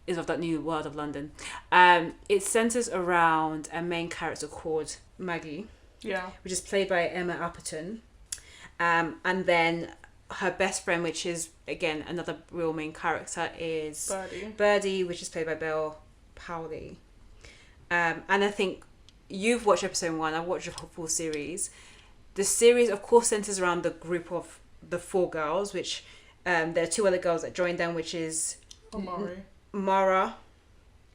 it's of that new world of London. It centers around a main character called Maggie. Yeah. Which is played by Emma Appleton. And then her best friend, which is, again, another real main character, is Birdie, which is played by Belle Powley. And I think you've watched episode 1, I've watched the full series. The series, of course, centers around the group of the 4 girls, which there are 2 other girls that join them, which is Mara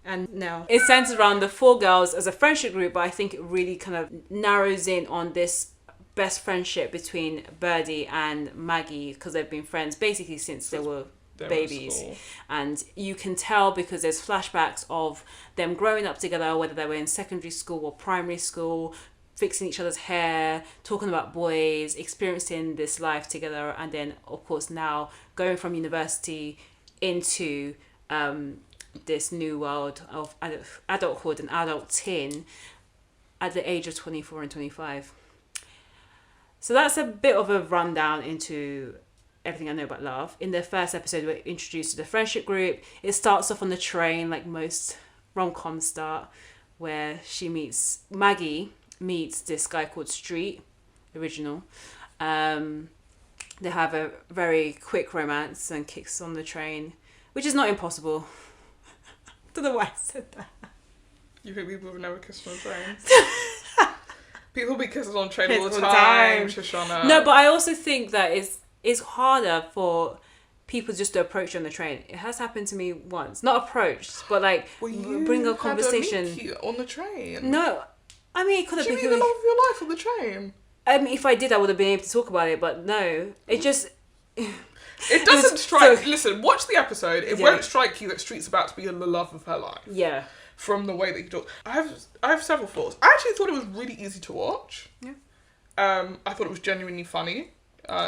and Nell. It centers around the 4 girls as a friendship group, but I think it really kind of narrows in on this best friendship between Birdie and Maggie, because they've been friends basically since they were babies. And you can tell because there's flashbacks of them growing up together, whether they were in secondary school or primary school, fixing each other's hair, talking about boys, experiencing this life together, and then of course now going from university into this new world of adulthood and adulting at the age of 24 and 25. So that's a bit of a rundown into Everything I Know About Love. In the first episode, we're introduced to the friendship group. It starts off on the train, like most rom-coms start, where Maggie meets this guy called Street, original. They have a very quick romance and kicks on the train. which is not impossible. I don't know why I said that. You think people have never kissed on trains? People be kissing on train all the time, Shoshanna. No, but I also think that it's harder for people just to approach you on the train. It has happened to me once. Not approached, but like bring a conversation. Had a meet cute on the train? No. I mean, it could have been... Do you mean the love of your life on the train? I mean, if I did, I would have been able to talk about it, but no. It just... It doesn't strike... Listen, watch the episode. It won't strike you that Street's about to be in the love of her life. Yeah. From the way that he talks. I have several thoughts. I actually thought it was really easy to watch. Yeah. I thought it was genuinely funny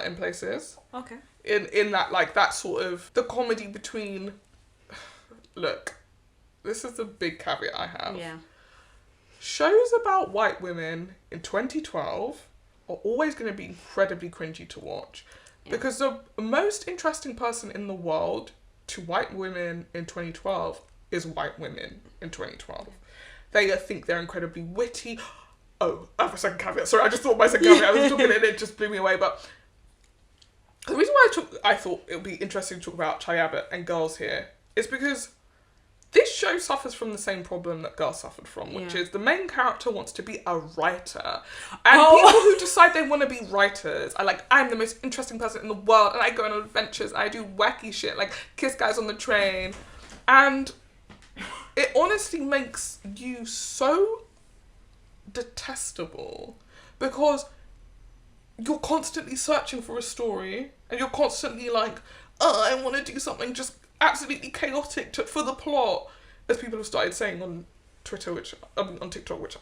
in places. Okay. In that, like, that sort of... The comedy between... Look, this is the big caveat I have. Yeah. Shows about white women in 2012 are always going to be incredibly cringy to watch. Yeah. Because the most interesting person in the world to white women in 2012 is white women in 2012. They think they're incredibly witty. Oh, I have a second caveat. Sorry, I just thought my second caveat. I was talking and it just blew me away. But the reason why I thought it would be interesting to talk about Abbot and girls here is because this show suffers from the same problem that Girls suffered from, which is the main character wants to be a writer. And people who decide they want to be writers are like, I'm the most interesting person in the world and I go on adventures, I do wacky shit, like kiss guys on the train. And it honestly makes you so detestable because you're constantly searching for a story and you're constantly like, oh, I want to do something just absolutely chaotic for the plot, as people have started saying on Twitter, on TikTok, which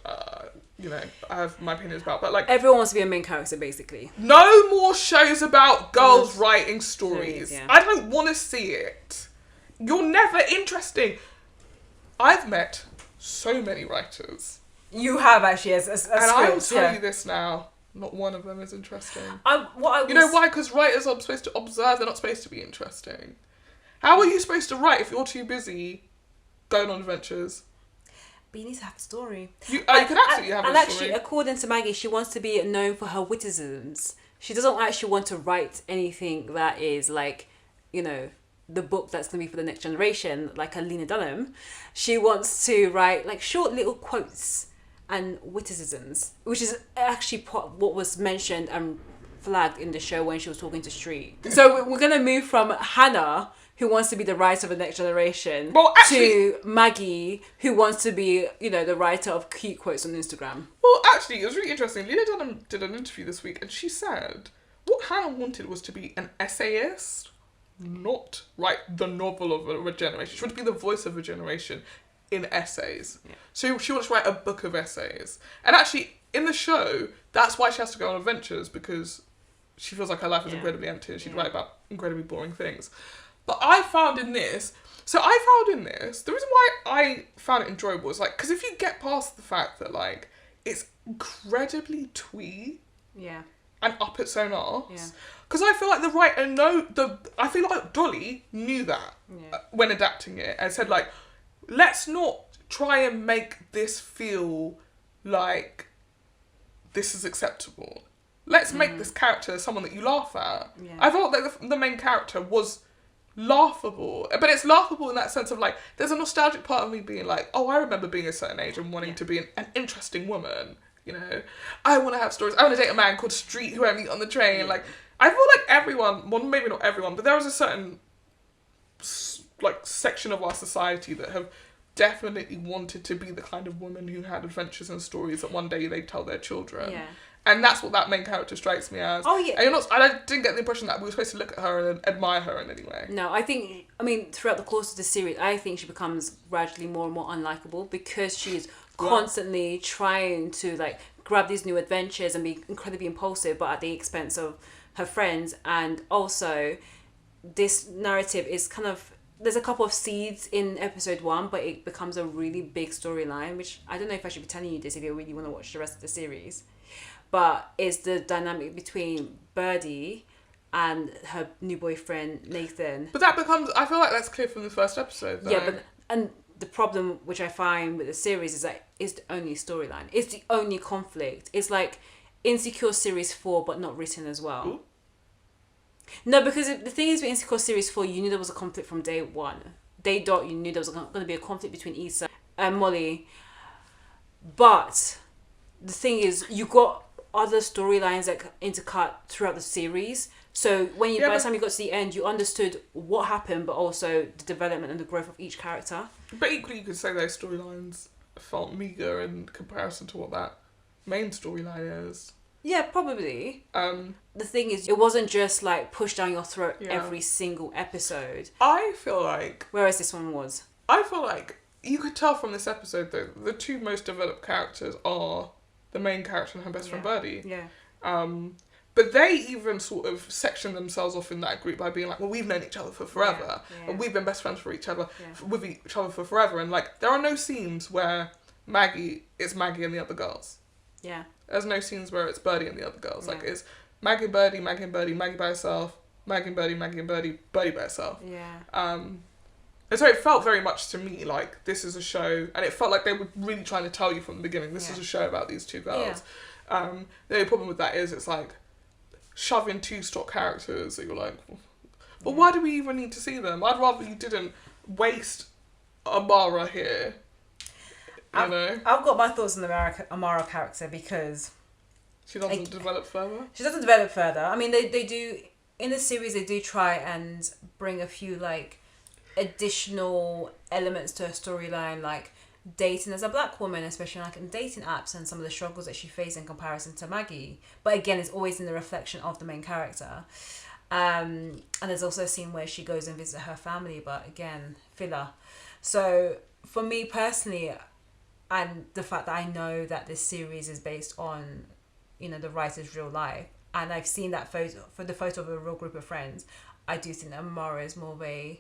you know, I have my opinions about, but like everyone wants to be a main character, basically. No more shows about girls writing stories. Yeah. I don't want to see it. You're never interesting. I've met so many writers. You have actually, as and I will tell you this now. Not one of them is interesting. You know why? Because writers are supposed to observe. They're not supposed to be interesting. How are you supposed to write if you're too busy going on adventures? But you need to have a story. You can absolutely have a story. And actually, according to Maggie, she wants to be known for her witticisms. She doesn't actually want to write anything that is like, you know, the book that's going to be for the next generation, like a Lena Dunham. She wants to write like short little quotes and witticisms, which is actually what was mentioned and flagged in the show when she was talking to Street. So we're going to move from Hannah, who wants to be the writer of the next generation, to Maggie, who wants to be, you know, the writer of cute quotes on Instagram. Well, actually, it was really interesting. Lena Dunham did an interview this week, and she said what Hannah wanted was to be an essayist, not write the novel of a generation. She wanted to be the voice of a generation in essays. Yeah. So she wants to write a book of essays. And actually, in the show, that's why she has to go on adventures, because she feels like her life is incredibly empty and she'd write about incredibly boring things. But I found in this, the reason why I found it enjoyable is like, because if you get past the fact that like, it's incredibly twee and up its own arse, because I feel like the writer I feel like Dolly knew that when adapting it and said like, let's not try and make this feel like this is acceptable. Let's make this character someone that you laugh at. Yeah. I felt like the main character was laughable, but it's laughable in that sense of like, there's a nostalgic part of me being like, oh, I remember being a certain age and wanting to be an interesting woman, you know. I want to have stories. I want to date a man called Street who I meet on the train. Like, I feel like everyone, well, maybe not everyone, but there is a certain like section of our society that have definitely wanted to be the kind of woman who had adventures and stories that one day they tell their children. Yeah. And that's what that main character strikes me as. Oh, yeah. And I didn't get the impression that we were supposed to look at her and admire her in any way. No, throughout the course of the series, I think she becomes gradually more and more unlikable because she's constantly trying to, like, grab these new adventures and be incredibly impulsive, but at the expense of her friends. And also, this narrative is kind of... There's a couple of seeds in episode 1, but it becomes a really big storyline, which I don't know if I should be telling you this if you really want to watch the rest of the series. But it's the dynamic between Birdie and her new boyfriend, Nathan. But that becomes... I feel like that's clear from the first episode, though. Yeah, and the problem which I find with the series is that it's the only storyline. It's the only conflict. It's like Insecure Series 4, but not written as well. Ooh. No, because the thing is with Insecure Series 4, you knew there was a conflict from day one. Day dot, you knew there was going to be a conflict between Issa and Molly. But the thing is, you got other storylines that intercut throughout the series. So by the time you got to the end, you understood what happened, but also the development and the growth of each character. But equally, you could say those storylines felt meagre in comparison to what that main storyline is. Yeah, probably. The thing is, it wasn't just like pushed down your throat every single episode. I feel like... Whereas this one was. I feel like you could tell from this episode that the two most developed characters are the main character and her best friend Birdie. Yeah. But they even sort of section themselves off in that group by being like, well, we've known each other for forever. And we've been best friends for each other, with each other for forever. And like, there are no scenes where it's Maggie and the other girls. Yeah. There's no scenes where it's Birdie and the other girls. Like, it's Maggie and Birdie, Maggie and Birdie, Maggie by herself, Maggie and Birdie, Maggie and Birdie, Birdie by herself. Yeah. And so it felt very much to me like this is a show, and it felt like they were really trying to tell you from the beginning, this is a show about these two girls. The only problem with that is it's like shoving two stock characters that you're like, but why do we even need to see them? I'd rather you didn't waste Amara here. You know? I've got my thoughts on the Amara character because she doesn't develop further. She doesn't develop further. I mean, they do in the series. They do try and bring a few like additional elements to her storyline, like dating as a black woman, especially like in dating apps, and some of the struggles that she faced in comparison to Maggie. But again, it's always in the reflection of the main character. And there's also a scene where she goes and visits her family, but again, filler. So for me personally, and the fact that I know that this series is based on, you know, the writer's real life, and I've seen that photo of a real group of friends, I do think that Amara is more of a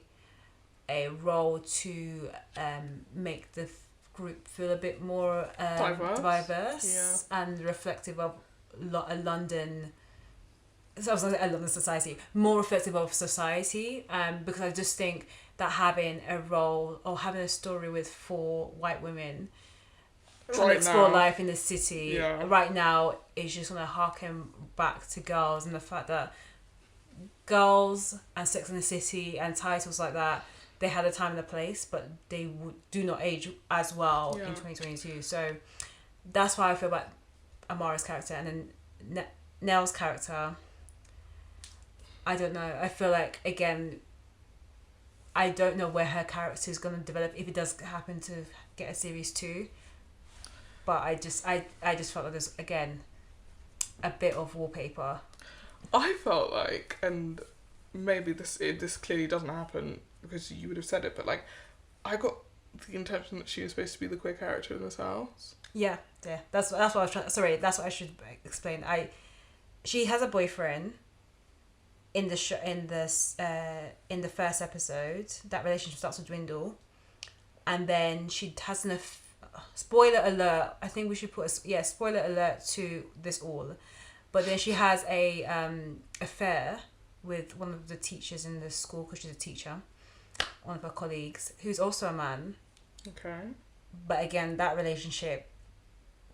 role to make the group feel a bit more diverse and reflective of a London. So I was going to say a London society, more reflective of society, because I just think that having a role or having a story with 4 white women trying to explore life in the city right now is just going to harken back to Girls, and the fact that Girls and Sex and the City and titles like that, they had a time and a place, but they do not age as well in 2022. So that's why I feel about Amara's character. And then Nell's character, I don't know. I feel like, again, I don't know where her character is going to develop if it does happen to get a series 2. But I just felt like there's, again, a bit of wallpaper. I felt like, and maybe this clearly doesn't happen because you would have said it, but like, I got the intention that she was supposed to be the queer character in this house. Yeah. That's what I was trying. Sorry, that's what I should explain. She has a boyfriend in the first episode. That relationship starts to dwindle, and then she has spoiler alert. I think we should put spoiler alert to this all. But then she has a affair with one of the teachers in the school because she's a teacher, one of her colleagues, who's also a man. Okay. But again, that relationship,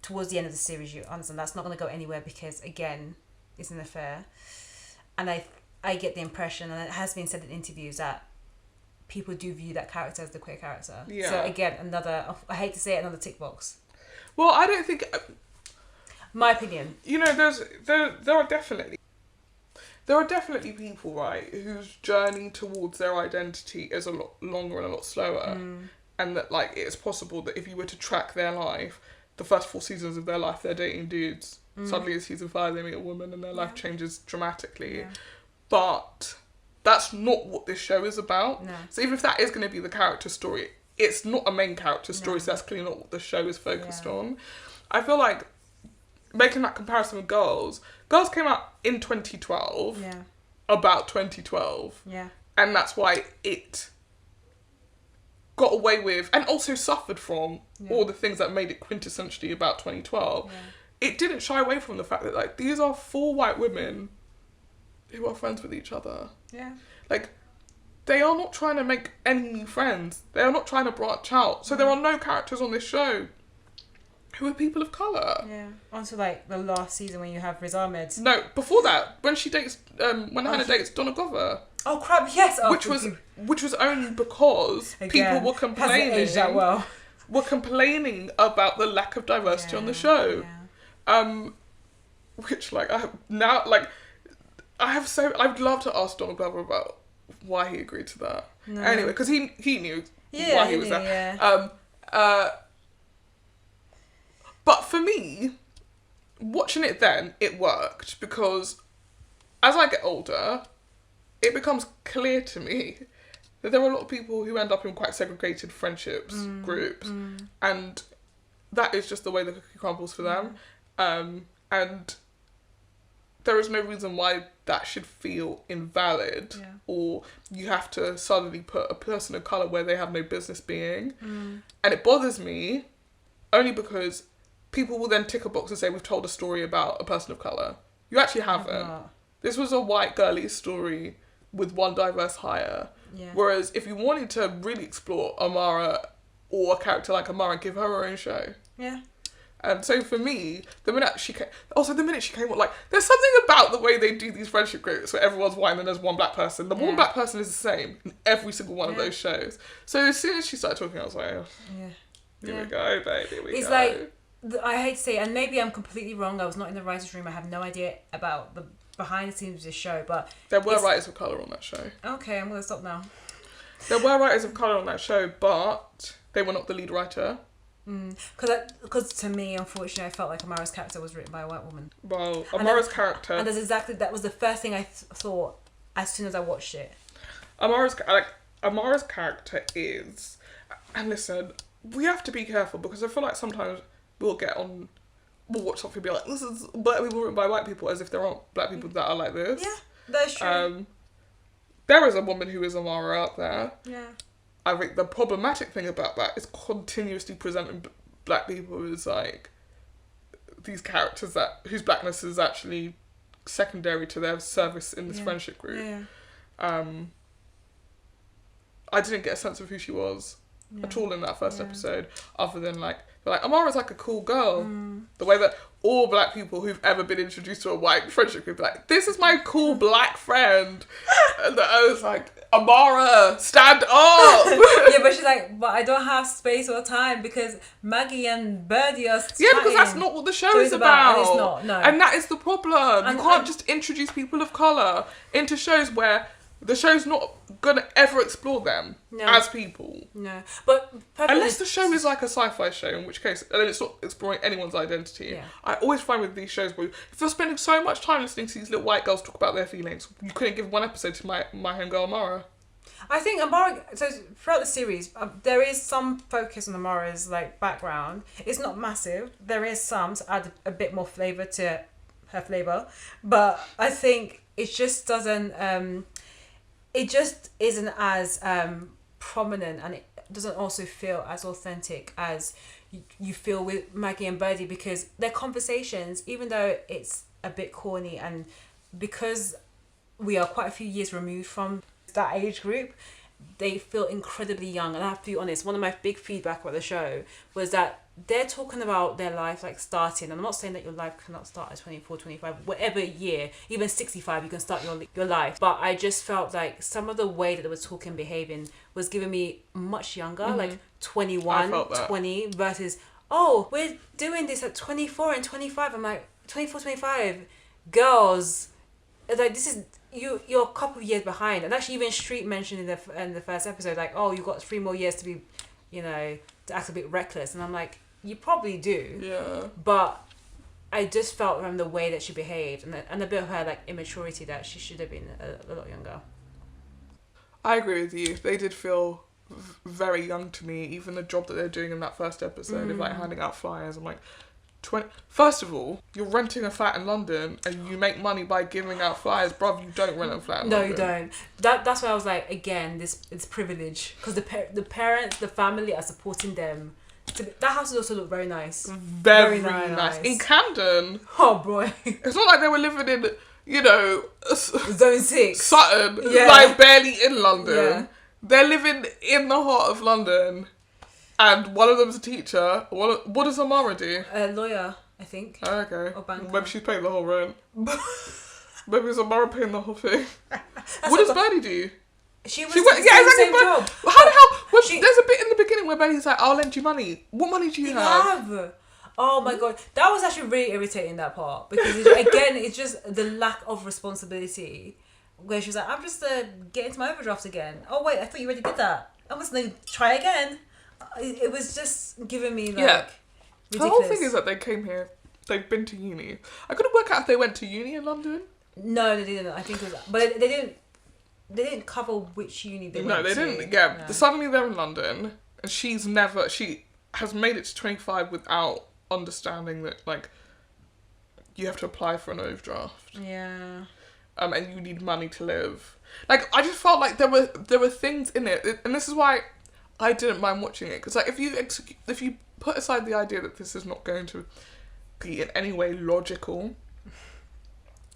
towards the end of the series, you understand that's not going to go anywhere because, again, it's an affair. And I get the impression, and it has been said in interviews, that people do view that character as the queer character. Yeah. So again, I hate to say it, another tick box. Well, I don't think... My opinion. You know, there are definitely people, right, whose journey towards their identity is a lot longer and a lot slower. And that, like, it's possible that if you were to track their life, the first 4 seasons of their life, they're dating dudes. Suddenly in season 5, they meet a woman and their life changes dramatically. Yeah. But that's not what this show is about. No. So even if that is going to be the character story, it's not a main character story, so that's clearly not what the show is focused on. I feel like making that comparison with Girls came out in 2012, about 2012. Yeah. And that's why it got away with, and also suffered from, all the things that made it quintessentially about 2012. Yeah. It didn't shy away from the fact that, like, these are 4 white women who are friends with each other. Yeah. Like, they are not trying to make any new friends. They are not trying to branch out. So there are no characters on this show who are people of colour. Yeah. Onto like the last season when you have Riz Ahmed. No, before that, when she dates, when Hannah dates Donna Glover. Oh crap! Yes. Oh, which was only because people were complaining. Hasn't aged that well. Were complaining about the lack of diversity on the show. Yeah. Which like I'd love to ask Donald Glover about why he agreed to that. No. Anyway, because he knew why he was there. Yeah. But for me, watching it then, it worked because as I get older, it becomes clear to me that there are a lot of people who end up in quite segregated friendships, groups, and that is just the way the cookie crumbles for them. And there is no reason why that should feel invalid or you have to suddenly put a person of colour where they have no business being. And it bothers me only because people will then tick a box and say, we've told a story about a person of colour. You actually haven't. This was a white girly story with one diverse hire. Yeah. Whereas if you wanted to really explore Amara or a character like Amara, give her own show. Yeah. And so for me, the minute she came on, like, there's something about the way they do these friendship groups where everyone's white and then there's one black person. The one black person is the same in every single one of those shows. So as soon as she started talking, I was like, here we go, baby, it's like, I hate to say it, and maybe I'm completely wrong. I was not in the writer's room. I have no idea about the behind the scenes of this show, but there were writers of colour on that show. Okay, I'm going to stop now. There were writers of colour on that show, but they were not the lead writer. Because to me, unfortunately, I felt like Amara's character was written by a white woman. Well, Amara's character... And that was the first thing I thought as soon as I watched it. Amara's character is... And listen, we have to be careful because I feel like sometimes we'll watch something and be like, this is black people written by white people, as if there aren't black people that are like this. Yeah, that's true. There is a woman who is Amara out there. Yeah. I think the problematic thing about that is continuously presenting black people as like these characters whose blackness is actually secondary to their service in this friendship group. Yeah. I didn't get a sense of who she was at all in that first episode, other than like Amara's like a cool girl. The way that all black people who've ever been introduced to a white friendship group like, this is my cool black friend. And I was like, Amara, stand up. Yeah, but she's like, but I don't have space or time because Maggie and Birdie are chatting. Yeah, because that's not what the show is about. And it's not, no. And that is the problem. You can't just introduce people of colour into shows where the show's not gonna ever explore them as people. No, but unless the show is like a sci-fi show, in which case, and then it's not exploring anyone's identity. Yeah. I always find with these shows where if you're spending so much time listening to these little white girls talk about their feelings, you couldn't give one episode to my homegirl Amara. I think Amara. So throughout the series, there is some focus on Amara's like background. It's not massive. There is some to add a bit more flavour to her flavour, but I think it just doesn't. It just isn't as prominent, and it doesn't also feel as authentic as you feel with Maggie and Birdie, because their conversations, even though it's a bit corny, and because we are quite a few years removed from that age group, they feel incredibly young. And I have to be honest, one of my big feedback about the show was that they're talking about their life like starting, and I'm not saying that your life cannot start at 24, 25, whatever year, even 65 you can start your life, but I just felt like some of the way that they were talking, behaving was giving me much younger, like 21, 20 versus, oh, we're doing this at 24 and 25. I'm like, 24, 25, girls, like, this is, you're a couple of years behind. And actually even Street mentioned in the first episode, like, oh, you've got 3 more years to be, to act a bit reckless. And I'm like, you probably do. Yeah. But I just felt from the way that she behaved and a bit of her like immaturity that she should have been a lot younger. I agree with you. They did feel very young to me. Even the job that they're doing in that first episode of like handing out flyers. I'm like, First of all, you're renting a flat in London and you make money by giving out flyers. Bruv, you don't rent a flat in London. No, you don't. That's why I was like, again, it's privilege. Because the parents, the family are supporting them. That house also looked very nice. Very nice. In Camden. Oh, boy. It's not like they were living in, Zone 6. Sutton. Yeah. Like, barely in London. Yeah. They're living in the heart of London. And one of them's a teacher. What does Amara do? A lawyer, I think. Oh, okay. Or banker. Maybe she's paying the whole rent. Maybe it's Amara paying the whole thing. What does Birdie do? She went, the same job. How the hell? There's a bit in the beginning where Birdie's like, I'll lend you money. What money do you have? Oh my god. That was actually really irritating, that part. Because, it's just the lack of responsibility. Where she was like, I'm just getting to my overdraft again. Oh wait, I thought you already did that. I must try again. It was just giving me ridiculous. The whole thing is that they came here, they've been to uni. I couldn't work out if they went to uni in London. No, they didn't. I think it was, but they didn't cover which uni they went to. No, they didn't. Yeah, no. Suddenly they're in London, and she has made it to 25 without understanding that, like, you have to apply for an overdraft. Yeah. And you need money to live. Like, I just felt like there were things in it, and this is why I didn't mind watching it, because like if you put aside the idea that this is not going to be in any way logical,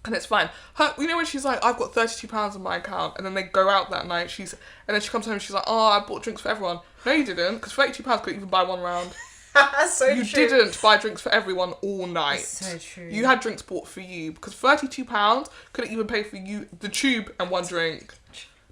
and it's fine. When she's like, I've got £32 in my account, and then they go out that night, and then she comes home and she's like, oh, I bought drinks for everyone. No, you didn't, because £32 couldn't even buy one round. That's so you true. You didn't buy drinks for everyone all night. That's so true. You had drinks bought for you, because £32 couldn't even pay for you the tube and one drink.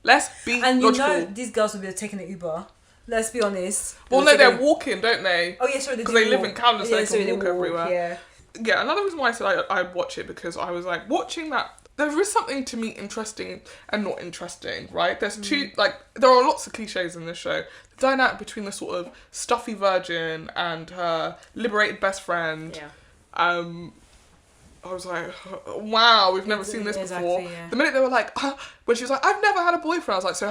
Let's be logical. These girls will be taking the Uber. Let's be honest. Well, no, they're walking, don't they? Oh, yeah, sorry. Because they live in Camden, so they can walk everywhere. Yeah. Yeah, another reason why I said I'd watch it, because I was like, watching that, there is something to me interesting and not interesting, right? There's there are lots of cliches in this show. The dynamic between the sort of stuffy virgin and her liberated best friend. Yeah. I was like, wow, we've never seen this before. Yeah. The minute they were like, when she was like, I've never had a boyfriend, I was like, so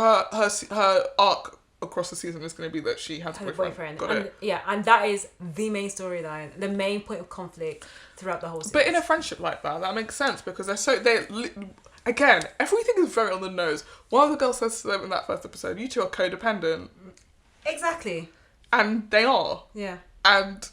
her arc across the season is going to be that she has a boyfriend. Got it. Yeah, and that is the main storyline, the main point of conflict throughout the whole series. But in a friendship like that makes sense, because again, everything is very on the nose. One of the girls says to them in that first episode, you two are codependent. Exactly. And they are. Yeah. And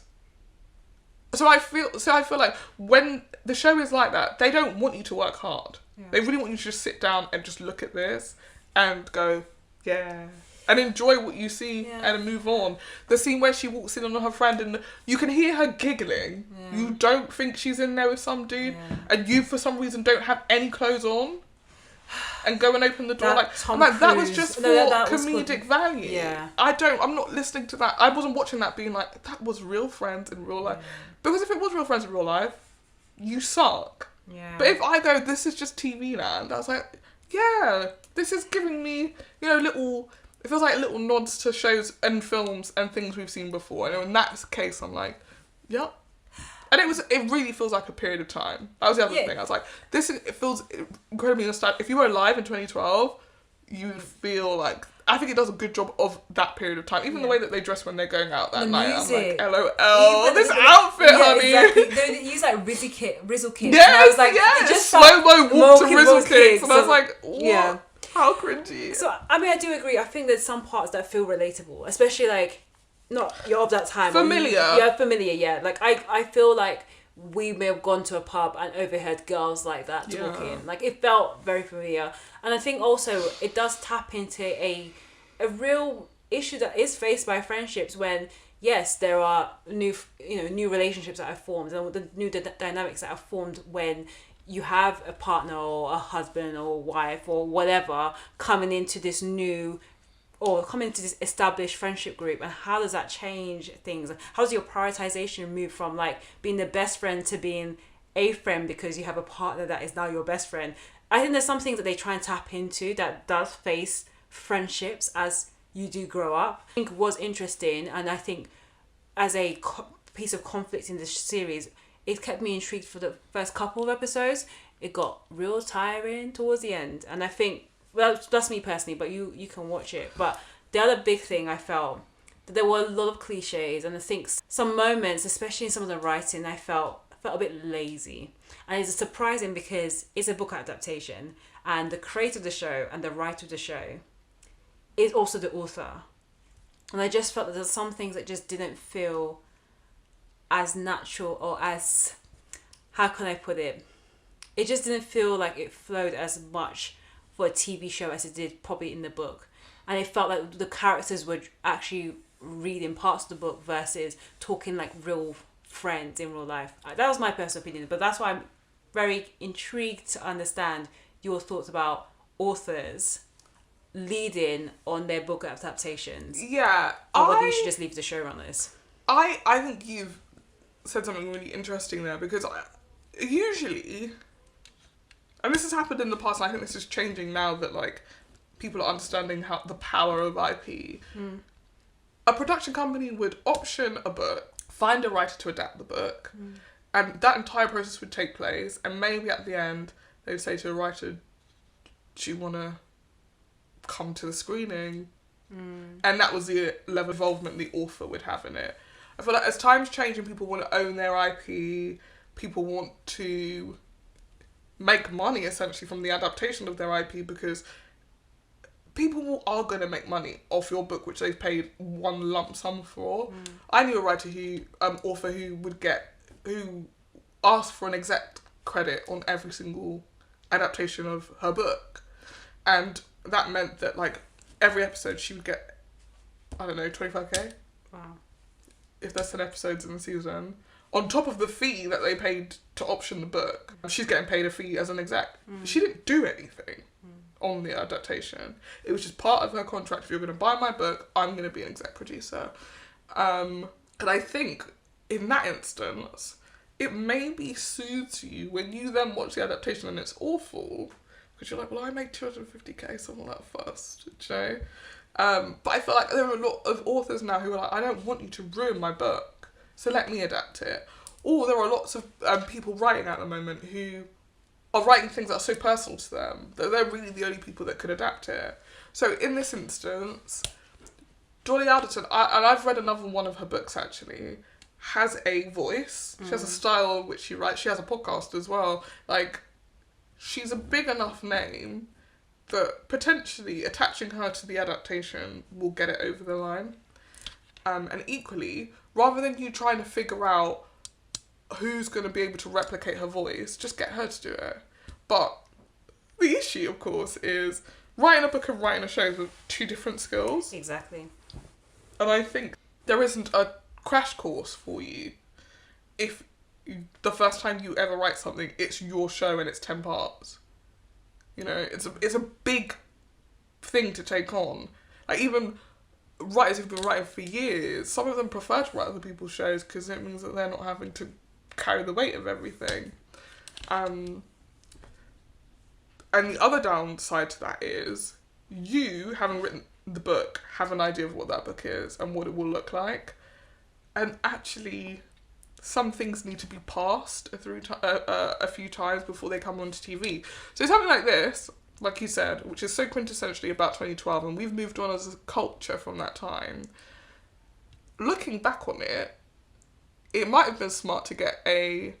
so I feel like when the show is like that, they don't want you to work hard. Yeah. They really want you to just sit down and just look at this and go, yeah, and enjoy what you see and move on. The scene where she walks in on her friend and you can hear her giggling. Yeah. You don't think she's in there with some dude, and you for some reason don't have any clothes on, and go and open the door that was just for comedic value. Yeah. I'm not listening to that. I wasn't watching that being like, that was real friends in real life. Because if it was real friends in real life, you suck. Yeah. But if I go, this is just TV land, I was like, yeah, this is giving me, it feels like little nods to shows and films and things we've seen before. And in that case, I'm like, yep. And it really feels like a period of time. That was the other thing. I was like, it feels incredibly nostalgic. If you were alive in 2012, you feel like, I think it does a good job of that period of time. Even the way that they dress when they're going out that night. Music. I'm like, LOL, this outfit, honey. Exactly. They use like Rizzle kicks. Yes, and I was like, just slow-mo walk to Rizzle kicks. And I was like, what? Yeah. How cringy. So, I mean, I do agree. I think there's some parts that feel relatable. Especially like, you're of that time. Familiar. Familiar, yeah. Like, I feel like we may have gone to a pub and overheard girls like that talking. Like, it felt very familiar. And I think also it does tap into a real issue that is faced by friendships when, yes, there are new relationships that are formed and the new dynamics that are formed when you have a partner or a husband or wife or whatever coming into this established friendship group, and how does that change things? How does your prioritization move from like being the best friend to being a friend because you have a partner that is now your best friend? I think there's some things that they try and tap into that does face friendships as you do grow up. I think was interesting, and I think as a piece of conflict in this series, it kept me intrigued for the first couple of episodes. It got real tiring towards the end, and I think, well, that's me personally, but you can watch it. But the other big thing I felt, that there were a lot of cliches, and I think some moments, especially in some of the writing, I felt a bit lazy. And it's surprising because it's a book adaptation, and the creator of the show and the writer of the show is also the author. And I just felt that there's some things that just didn't feel as natural, or as, how can I put it? It just didn't feel like it flowed as much for a TV show as it did probably in the book. And it felt like the characters were actually reading parts of the book versus talking like real friends in real life. That was my personal opinion, but that's why I'm very intrigued to understand your thoughts about authors leading on their book adaptations. Yeah. Or whether you should just leave the showrunners. I think you've said something really interesting there, because usually, and this has happened in the past, and I think this is changing now that like people are understanding how the power of IP. A production company would option a book, find a writer to adapt the book, and that entire process would take place, and maybe at the end they would say to a writer, do you want to come to the screening? And that was the level of involvement the author would have in it. I feel like as times change and people want to own their IP, people want to make money essentially from the adaptation of their IP, because people are going to make money off your book, which they've paid one lump sum for. I knew a writer author who asked for an exec credit on every single adaptation of her book. And that meant that like every episode she would get, I don't know, 25k? Wow. If there's 10 episodes in the season. On top of the fee that they paid to option the book, she's getting paid a fee as an exec. She didn't do anything on the adaptation. It was just part of her contract. If you're going to buy my book, I'm going to be an exec producer. And I think in that instance, it maybe soothes you when you then watch the adaptation and it's awful, because you're like, well, I made 250k, so I'm not that fussed, you know? But I feel like there are a lot of authors now who are like, I don't want you to ruin my book, so let me adapt it. Or there are lots of people writing at the moment who are writing things that are so personal to them that they're really the only people that could adapt it. So in this instance, Dolly Alderton, and I've read another one of her books actually, has a voice. She has a style in which she writes. She has a podcast as well. Like, she's a big enough name that potentially attaching her to the adaptation will get it over the line. And equally, rather than you trying to figure out who's going to be able to replicate her voice, just get her to do it. But the issue, of course, is writing a book and writing a show with two different skills. Exactly. And I think there isn't a crash course for you if the first time you ever write something, it's your show and it's 10 parts. You know, it's a big thing to take on. Like, even writers who've been writing for years, some of them prefer to write other people's shows because it means that they're not having to carry the weight of everything. And the other downside to that is you, having written the book, have an idea of what that book is and what it will look like. And actually, some things need to be passed a few times before they come onto TV. So something like this, like you said, which is so quintessentially about 2012, and we've moved on as a culture from that time. Looking back on it, it might have been smart to get a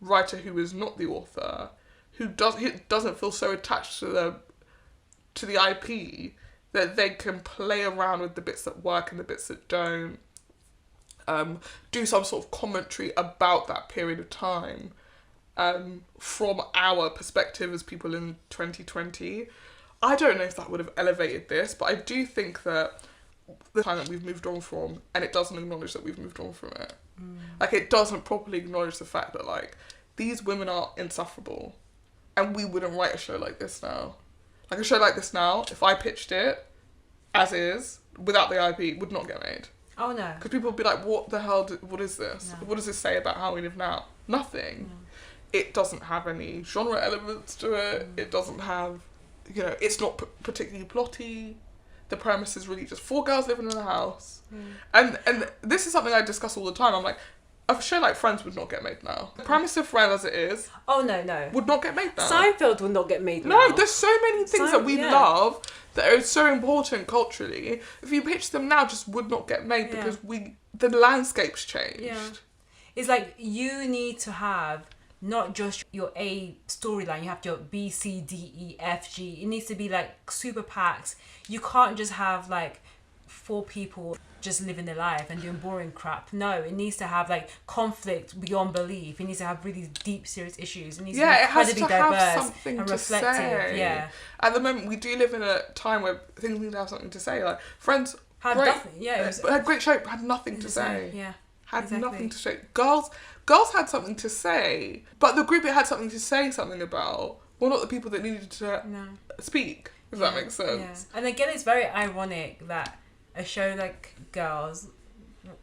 writer who is not the author, who doesn't feel so attached to the IP that they can play around with the bits that work and the bits that don't. Do some sort of commentary about that period of time from our perspective as people in 2020. I don't know if that would have elevated this, but I do think that the time that we've moved on from, and it doesn't acknowledge that we've moved on from it. Like, it doesn't properly acknowledge the fact that, like, these women are insufferable, and we wouldn't write a show like this now. Like, a show like this now, if I pitched it as is, without the IP, would not get made. Oh, no. Because people would be like, what the hell, what is this? No. What does this say about how we live now? Nothing. No. It doesn't have any genre elements to it. It doesn't have, you know, it's not particularly plotty. The premise is really just 4 girls living in a house. And this is something I discuss all the time. I'm like, a show like Friends would not get made now. The premise of Friends as it is... Oh, no. ...would not get made now. Seinfeld would not get made now. No, there's so many things that we love that are so important culturally. If you pitch them now, just would not get made because the landscape's changed. Yeah. It's like you need to have not just your A storyline, you have your B, C, D, E, F, G. It needs to be like super packed. You can't just have like 4 people just living their life and doing boring crap. No, it needs to have like conflict beyond belief. It needs to have really deep, serious issues. It needs to be incredibly diverse and reflective. Yeah. At the moment, we do live in a time where things need to have something to say. Like, Friends Had great. nothing. Yeah, it was But had great show. Had nothing to say. Yeah. Had exactly. nothing to say. Girls had something to say, but the group it had something to say something about were not the people that needed to speak. If that makes sense. Yeah. And again, it's very ironic that a show like Girls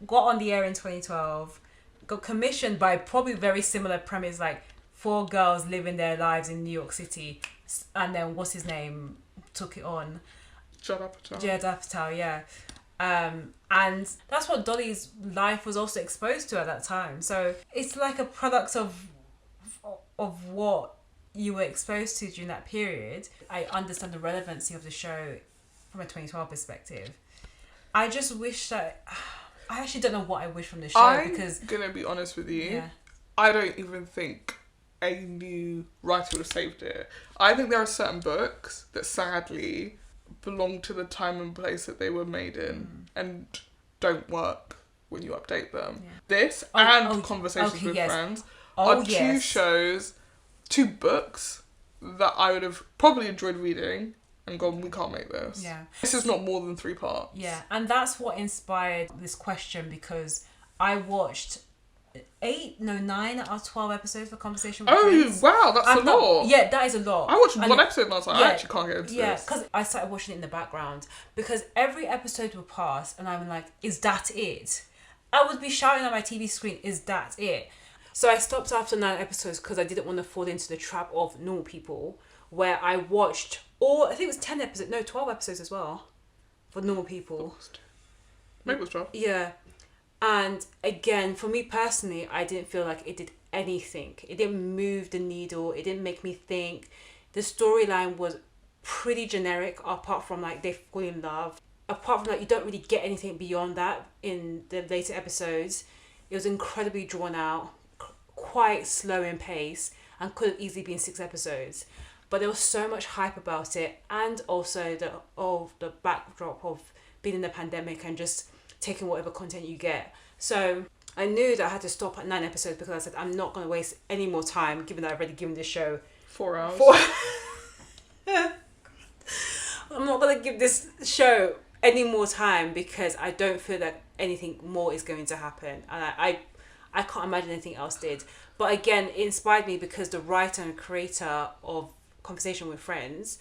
got on the air in 2012, got commissioned by probably very similar premise, like 4 girls living their lives in New York City, and then what's his name took it on. Judd Apatow. Judd Apatow, yeah. And that's what Dolly's life was also exposed to at that time. So it's like a product of what you were exposed to during that period. I understand the relevancy of the show from a 2012 perspective. I just wish that... I actually don't know what I wish from the show because... I'm going to be honest with you. Yeah. I don't even think a new writer would have saved it. I think there are certain books that sadly belong to the time and place that they were made in and don't work when you update them. Yeah. This and Conversations with Friends are two books that I would have probably enjoyed reading and gone, we can't make this. Yeah. This is not more than 3 parts. Yeah, and that's what inspired this question because I watched 9 out of 12 episodes for Conversation with Friends. Oh, wow, that's a lot. Yeah, that is a lot. I watched one episode and I was like, I actually can't get into this. Yeah, because I started watching it in the background because every episode would pass and I'm like, is that it? I would be shouting at my TV screen, is that it? So I stopped after 9 episodes because I didn't want to fall into the trap of Normal People where I watched I think it was 10 episodes, 12 episodes as well for Normal People. Maybe it was 12. Yeah. And again, for me personally, I didn't feel like it did anything. It didn't move the needle. It didn't make me think. The storyline was pretty generic apart from like they fall in love. Apart from that, you don't really get anything beyond that in the later episodes. It was incredibly drawn out, quite slow in pace, and could have easily been 6 episodes. But there was so much hype about it, and also the backdrop of being in the pandemic and just taking whatever content you get. So I knew that I had to stop at 9 episodes because I said I'm not going to waste any more time given that I've already given this show 4 hours. I'm not going to give this show any more time because I don't feel that anything more is going to happen. And I can't imagine anything else did. But again, it inspired me because the writer and creator of Conversation with Friends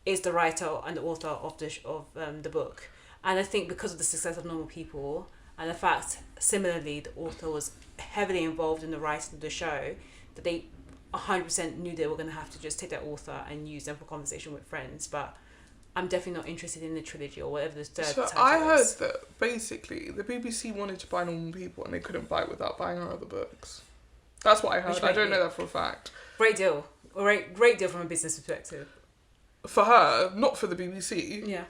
is the writer and the author of the book. And I think because of the success of Normal People and the fact, similarly, the author was heavily involved in the writing of the show, that they 100% knew they were going to have to just take that author and use them for Conversation with Friends. But I'm definitely not interested in the trilogy or whatever the third title is. I heard that basically the BBC wanted to buy Normal People and they couldn't buy it without buying our other books. That's what I heard. I don't know that for a fact. Great deal. Great deal from a business perspective. For her, not for the BBC. Yeah.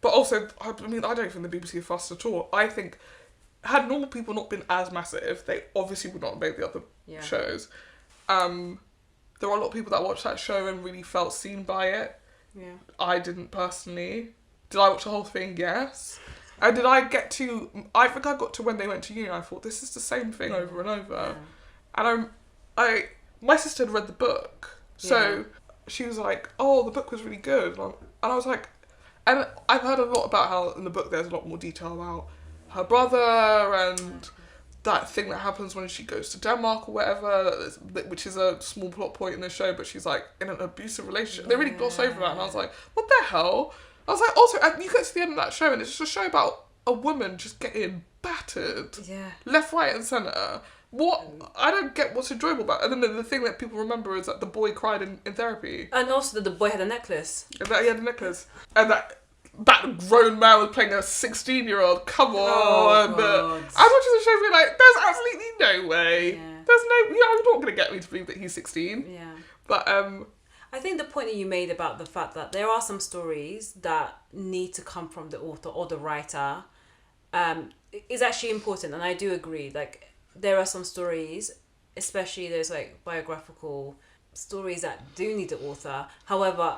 But also, I mean, I don't think the BBC are fussed at all. I think, had Normal People not been as massive, they obviously would not have made the other shows. There are a lot of people that watched that show and really felt seen by it. Yeah. I didn't personally. Did I watch the whole thing? Yes. And did I get to... I think I got to when they went to uni and I thought, this is the same thing over and over. Yeah. And my sister had read the book. So she was like, oh, the book was really good. And I was like... And I've heard a lot about how in the book there's a lot more detail about her brother and that thing that happens when she goes to Denmark or whatever, which is a small plot point in the show, but she's like in an abusive relationship. They really gloss over that and I was like, what the hell? I was like, also, and you get to the end of that show and it's just a show about a woman just getting battered. Yeah. Left, right and centre. What? I don't get what's enjoyable about it. And then the thing that people remember is that the boy cried in therapy. And also that the boy had a necklace. And that he had a necklace. And that grown man was playing a 16-year-old. Come on. I was watching the show being like, there's absolutely no way. Yeah. There's no... You're not going to get me to believe that he's 16. Yeah. But, I think the point that you made about the fact that there are some stories that need to come from the author or the writer is actually important. And I do agree. Like, there are some stories, especially those like biographical stories that do need the author. However,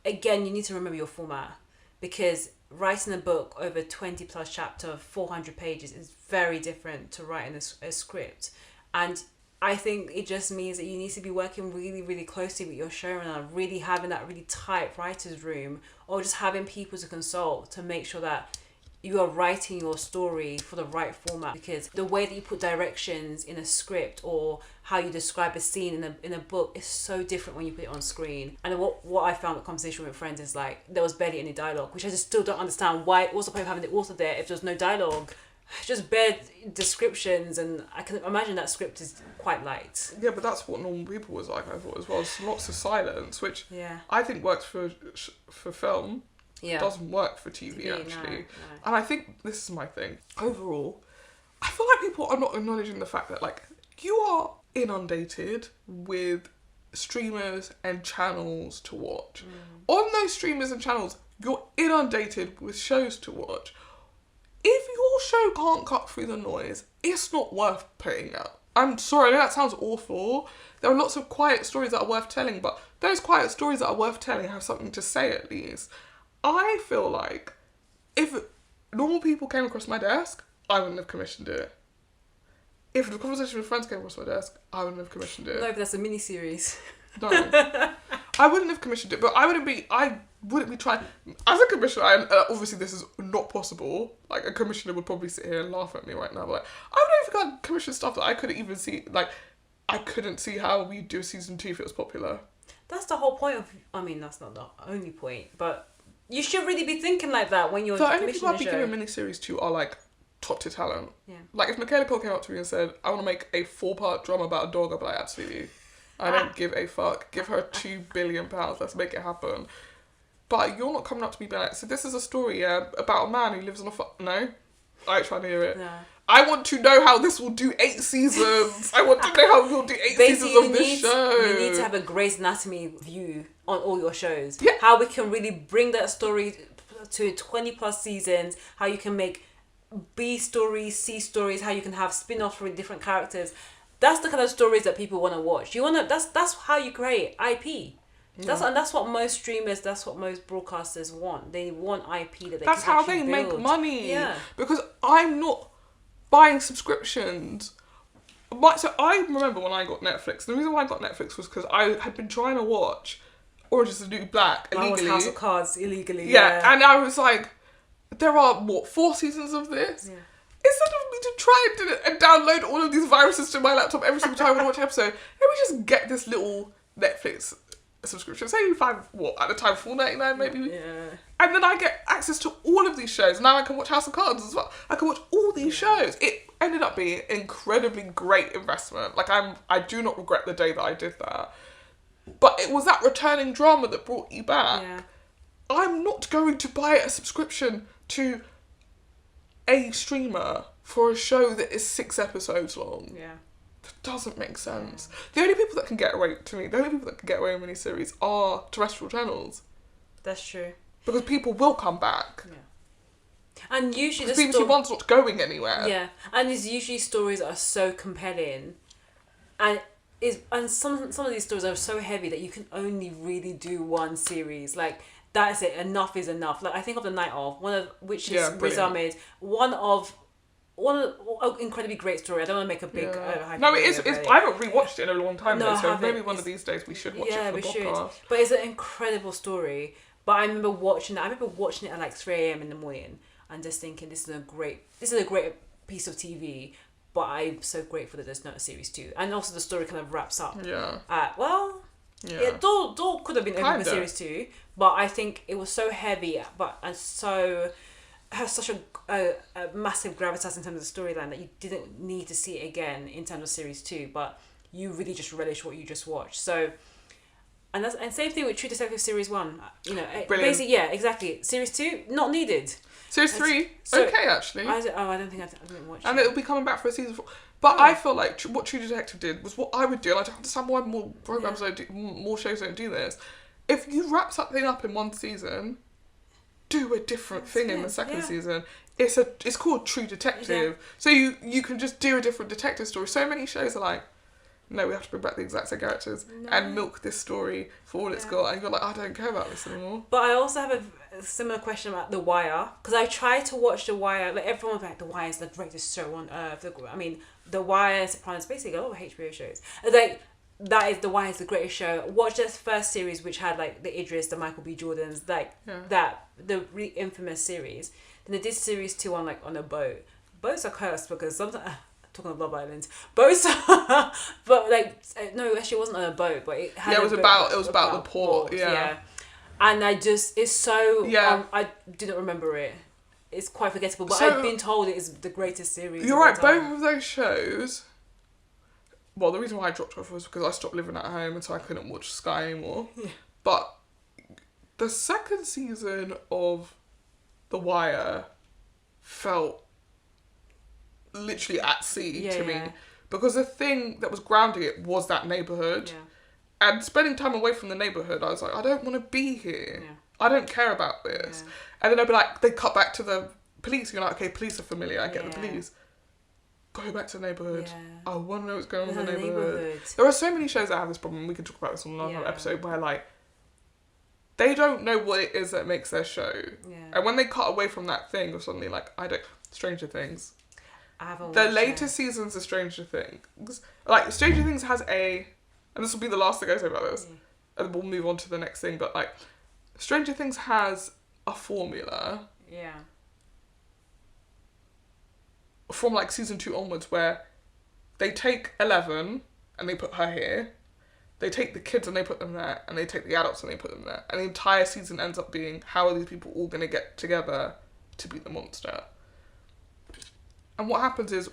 again, you need to remember your format because writing a book over 20 plus chapter, 400 pages is very different to writing a script. And I think it just means that you need to be working really, really closely with your showrunner, really having that really tight writer's room, or just having people to consult to make sure that you are writing your story for the right format, because the way that you put directions in a script or how you describe a scene in a book is so different when you put it on screen. And what I found with Conversation with Friends is like there was barely any dialogue, which I just still don't understand. Why? What's the point of having the author there if there's no dialogue? Just bare descriptions, and I can imagine that script is quite light. Yeah, but that's what normal people was like, I thought, as well. It's lots of silence, which I think works for film. Yeah. Doesn't work for TV actually. No. And I think this is my thing. Overall, I feel like people are not acknowledging the fact that like you are inundated with streamers and channels to watch. On those streamers and channels, you're inundated with shows to watch. If your show can't cut through the noise, it's not worth putting out. I'm sorry, I know that sounds awful. There are lots of quiet stories that are worth telling, but those quiet stories that are worth telling have something to say at least. I feel like if normal people came across my desk, I wouldn't have commissioned it. If the Conversation with Friends came across my desk, I wouldn't have commissioned it. No, but that's a mini-series. No. I wouldn't have commissioned it, but I wouldn't be trying, as a commissioner, and obviously this is not possible, like a commissioner would probably sit here and laugh at me right now, but like, I would have even commissioned stuff that I couldn't even see, like, I couldn't see how we'd do season 2 if it was popular. That's the whole point of, I mean, that's not the only point, but you should really be thinking like that when you're commissioning. The only people I'd be giving mini-series to are like top tier talent. Yeah. Like if Michaela Cole came up to me and said, I want to make a 4-part drama about a dog, I'd be like, absolutely. I don't give a fuck. Give her £2 billion. Let's make it happen. But you're not coming up to me being like, so this is a story about a man who lives on a farm. No, I ain't trying to hear it. No. I want to know how this will do 8 seasons. I want to know how we'll do 8 seasons of this show. You need to have a Grey's Anatomy view on all your shows. Yeah. How we can really bring that story to 20 plus seasons. How you can make B stories, C stories. How you can have spin-offs for different characters. That's the kind of stories that people want to watch. That's how you create IP. That's what most streamers, that's what most broadcasters want. They want IP that they That's can how they build. make money. Yeah. Because I'm not buying subscriptions. So I remember when I got Netflix. The reason why I got Netflix was because I had been trying to watch Orange is the New Black illegally. House of Cards illegally. Yeah, and I was like, there are 4 seasons of this. Yeah. Instead of me to try and download all of these viruses to my laptop every single time I want to watch an episode, let me just get this little Netflix subscription. Say at the time $4.99 maybe. Yeah. And then I get access to all of these shows. Now I can watch House of Cards as well. I can watch all these shows. It ended up being an incredibly great investment. Like I do not regret the day that I did that. But it was that returning drama that brought you back. Yeah. I'm not going to buy a subscription to a streamer for a show that is 6 episodes long. Yeah. That doesn't make sense. The only people that can get away with miniseries are terrestrial channels. That's true. Because people will come back. Yeah. And usually BBC One's not going anywhere. Yeah. And it's usually stories that are so compelling. And some of these stories are so heavy that you can only really do one series. Like that's it. Enough is enough. Like I think of The Night Of, which is Riz Ahmed, one of incredibly great story. I don't want to make a big. No, it is. I haven't rewatched it in a long time though, so maybe one of these days we should watch it for the podcast. Should. But it's an incredible story. But I remember watching it. I remember watching it at like 3 a.m. in the morning and just thinking, this is a great piece of TV. But I'm so grateful that there's not a series 2, and also the story kind of wraps up. Yeah. Door could have been open for series 2, but I think it was so heavy, has such a massive gravitas in terms of the storyline that you didn't need to see it again in terms of series 2, but you really just relish what you just watched. So, and same thing with True Detective series 1. Basically, yeah, exactly. Series 2 not needed. Series 3 okay actually. I didn't watch it. And it'll be coming back for a season 4. But I feel like what True Detective did was what I would do, and I don't understand why more programs more shows don't do this. If you wrap something up in one season, do a different thing in the second season. It's called True Detective. Yeah. So you can just do a different detective story. So many shows are like, no, we have to bring back the exact same characters and milk this story for all it's got. And you're like, I don't care about this anymore. But I also have a similar question about The Wire, because I tried to watch The Wire. Like, everyone's like, The Wire is the greatest show on earth. I mean, The Wire, Sopranos, basically a lot of HBO shows. Like, The Wire is the greatest show. Watch this first series, which had like the Idris, the Michael B. Jordans, the really infamous series. Then they did series 2 on a boat. Boats are cursed because sometimes. Talking of Love Island, boats, but like no, actually it wasn't on a boat, but it had. Yeah, it was about the port. Yeah. And it's so. I didn't remember it. It's quite forgettable, but I've been told it is the greatest series. You're right. Both of those shows. Well, the reason why I dropped off was because I stopped living at home, and so I couldn't watch Sky anymore. Yeah. But the second season of The Wire felt literally at sea to me, because the thing that was grounding it was that neighborhood, and spending time away from the neighborhood, I was like, I don't want to be here. I don't care about this. And then I'd be like, they cut back to the police. You're like, okay, police are familiar. I get the police. Go back to the neighborhood. I want to know what's going on in the neighborhood. There are so many shows that have this problem. We can talk about this on another episode, where like they don't know what it is that makes their show, and when they cut away from that thing, or suddenly like Stranger Things. The latest seasons of Stranger Things, like Stranger Things has and this will be the last thing I say about this, and we'll move on to the next thing, but like Stranger Things has a formula from like season 2 onwards, where they take 11 and they put her here, they take the kids and they put them there, and they take the adults and they put them there, and the entire season ends up being, how are these people all going to get together to beat the monster? And what happens is,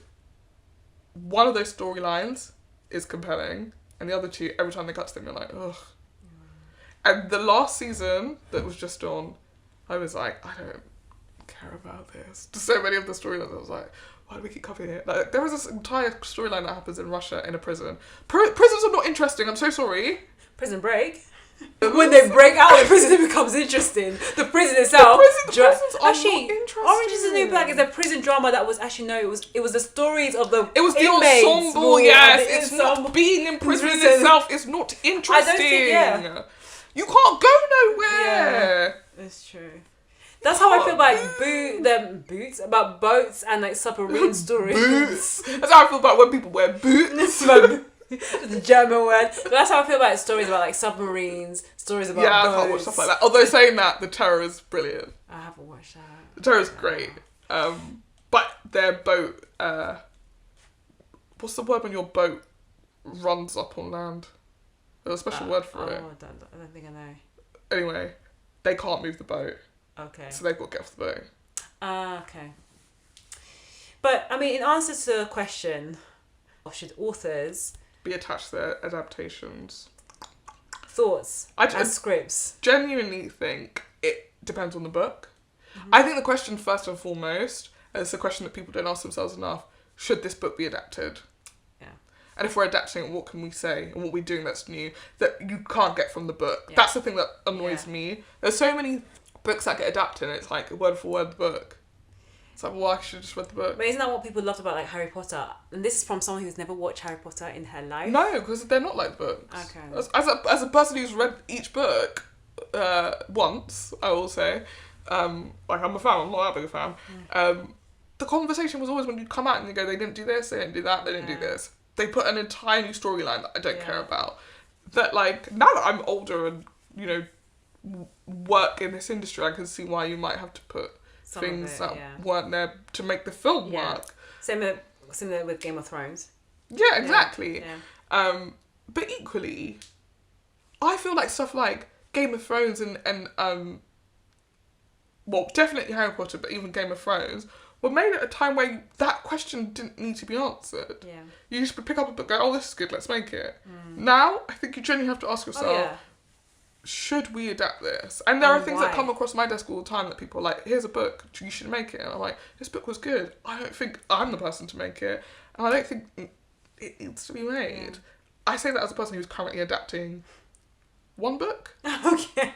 one of those storylines is compelling, and the other two, every time they cut to them, you're like, ugh. And the last season that was just on, I was like, I don't care about this. Just so many of the storylines, I was like, why do we keep covering it? Like, there was this entire storyline that happens in Russia in a prison. Prisons are not interesting, I'm so sorry. Prison Break. When they break out of prison, it becomes interesting. The prison itself. The prisons are not interesting. Orange is the New Black is a prison drama that was it was the stories of the It was the inmates. ensemble, yes. It's not being in prison itself. It's not interesting. I don't think, you can't go nowhere. Yeah, it's true. That's how I feel about about boats and like submarine stories. Boots. That's how I feel about when people wear boots. The German word. But that's how I feel about stories about like submarines, stories about boats. I can't watch stuff like that. Although saying that, The Terror is brilliant. I haven't watched that. The Terror is great. But their boat, what's the word when your boat runs up on land? There's a special word for it. I don't think I know. Anyway, they can't move the boat. Okay. So they've got to get off the boat. Okay. But, I mean, in answer to the question, should authors be attached to their adaptations? Thoughts and scripts? Genuinely think it depends on the book. Mm-hmm. I think the question first and foremost, and it's a question that people don't ask themselves enough, should this book be adapted? Yeah. And if we're adapting it, what can we say? And what we're doing that's new that you can't get from the book? Yeah. That's the thing that annoys me. There's so many books that get adapted and it's like word for word the book. It's like, well, I should have just read the book. But isn't that what people loved about like Harry Potter? And this is from someone who's never watched Harry Potter in her life. No, because they're not like books. Okay. As a person who's read each book once, I will say, like I'm a fan, I'm not that big a fan. The conversation was always when you come out and you go, they didn't do this, they didn't do that, they didn't do this. They put an entire new storyline that I don't care about. That like, now that I'm older and, you know, work in this industry, I can see why you might have to put things that weren't there to make the film work. Similar with Game of Thrones. Yeah, exactly. Yeah. But equally, I feel like stuff like Game of Thrones and well, definitely Harry Potter, but even Game of Thrones were made at a time where that question didn't need to be answered. Yeah. You just pick up a book, go, oh, this is good, let's make it. Now, I think you genuinely have to ask yourself, should we adapt this? And there are things that come across my desk all the time that people are like, here's a book, you should make it. And I'm like, this book was good. I don't think I'm the person to make it. And I don't think it needs to be made. I say that as a person who's currently adapting one book. Okay.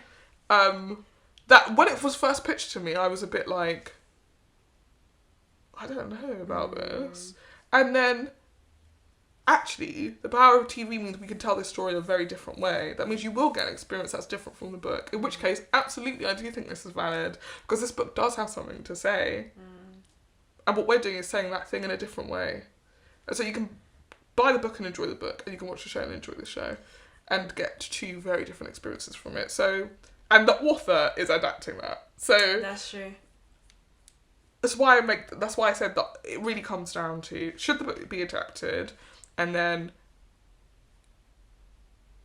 That when it was first pitched to me, I was a bit like, I don't know about this. And then actually, the power of TV means we can tell this story in a very different way. That means you will get an experience that's different from the book. In which case, absolutely, I do think this is valid. Because this book does have something to say. And what we're doing is saying that thing in a different way. And so you can buy the book and enjoy the book. And you can watch the show and enjoy the show. And get two very different experiences from it. So, and the author is adapting that. So that's true. That's why I said that it really comes down to, should the book be adapted? And then,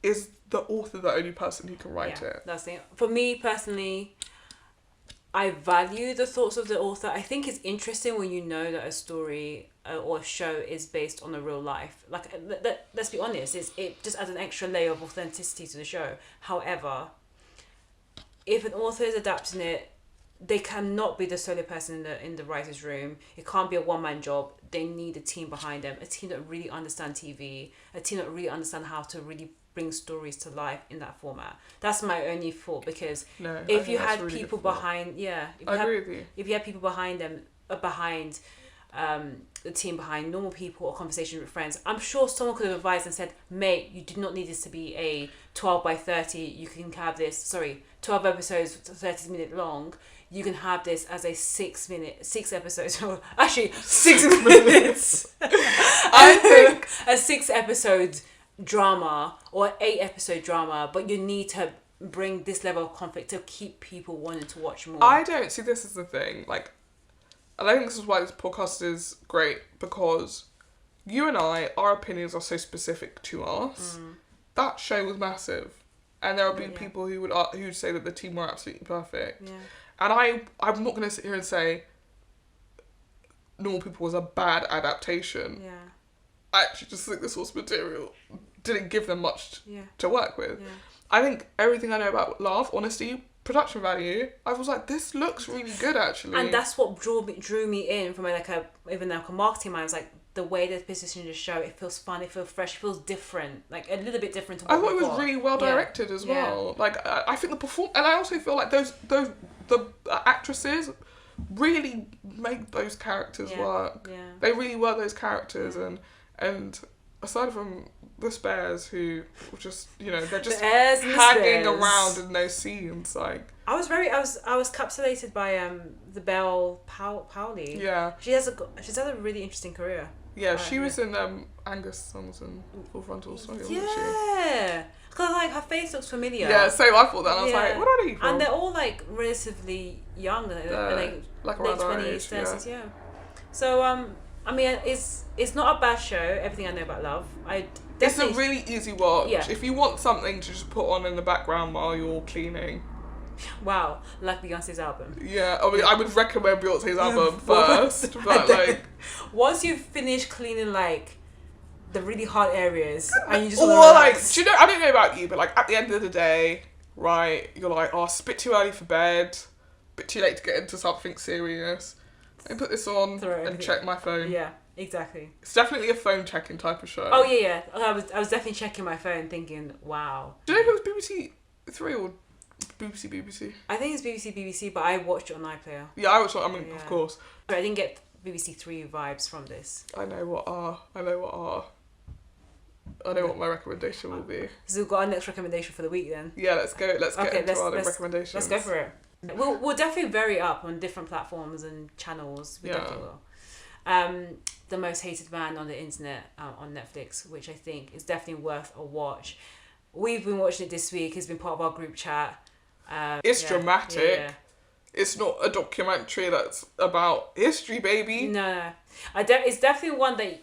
is the author the only person who can write it? That's it. For me personally, I value the thoughts of the author. I think it's interesting when you know that a story or a show is based on a real life. Like, let's be honest, it just adds an extra layer of authenticity to the show. However, if an author is adapting it, they cannot be the solo person in the writer's room. It can't be a one-man job. They need a team behind them, a team that really understand TV, a team that really understand how to really bring stories to life in that format. That's my only thought, because if you had really people behind, if you had people behind them, behind the team, behind normal people or conversation with friends, I'm sure someone could have advised and said, mate, you do not need this to be a 12 by 30. You can have this, 12 episodes, 30 minutes long. You can have this as a 6 episodes, or actually 6 minutes. I think a 6 episode drama or 8 episode drama, but you need to bring this level of conflict to keep people wanting to watch more. I don't see this as the thing. Like, and I think this is why this podcast is great, because you and I, our opinions are so specific to us. That show was massive, and there will be people who would say that the team were absolutely perfect. Yeah. And I'm not going to sit here and say Normal People was a bad adaptation. Yeah. I actually just think the source material didn't give them much to work with. Yeah. I think everything I know about Love, honesty, production value, I was like, this looks really good actually. And that's what drew me in from even a marketing mind. I was like, the way they positioned the show, it feels fun, it feels fresh, it feels different, like a little bit different to what I thought it was really well directed as well. Like, I think and I also feel like the actresses really make those characters work. Yeah. They really were those characters, and aside from the spares who were just, they're just hanging around in those scenes. Like, I was captivated by the Belle Powley. Yeah. She's had a really interesting career. Yeah, she was in Angus Songs and Full Frontal. Sorry, wasn't she? Yeah. Because like her face looks familiar. Yeah, so I thought that. I was like, what are they from? And they're all like relatively young, like late 20s, 30s, yeah. So I mean, it's not a bad show. Everything I Know About Love. It's a really easy watch. Yeah. If you want something to just put on in the background while you're cleaning. Wow, like Beyonce's album. Yeah, I mean, I would recommend Beyonce's album first, but like, once you finish cleaning like the really hard areas, and you just do you know? I don't know about you, but like at the end of the day, right? You're like, oh, it's a bit too early for bed, a bit too late to get into something serious. I put this on and check my phone. Yeah, exactly. It's definitely a phone checking type of show. Oh yeah. I was definitely checking my phone, thinking, wow. Do you know if it was BBC Three or BBC? I think it's BBC, but I watched it on iPlayer. Yeah, I watched it. I mean, of course. But I didn't get BBC Three vibes from this. I know what my recommendation will be. So we've got our next recommendation for the week then. Yeah, let's go. Let's get into our recommendations. Let's go for it. We'll definitely vary up on different platforms and channels. We definitely will. The Most Hated Man on the Internet on Netflix, which I think is definitely worth a watch. We've been watching it this week. It's been part of our group chat. It's dramatic. Yeah. It's not a documentary that's about history, baby. No. It's definitely one that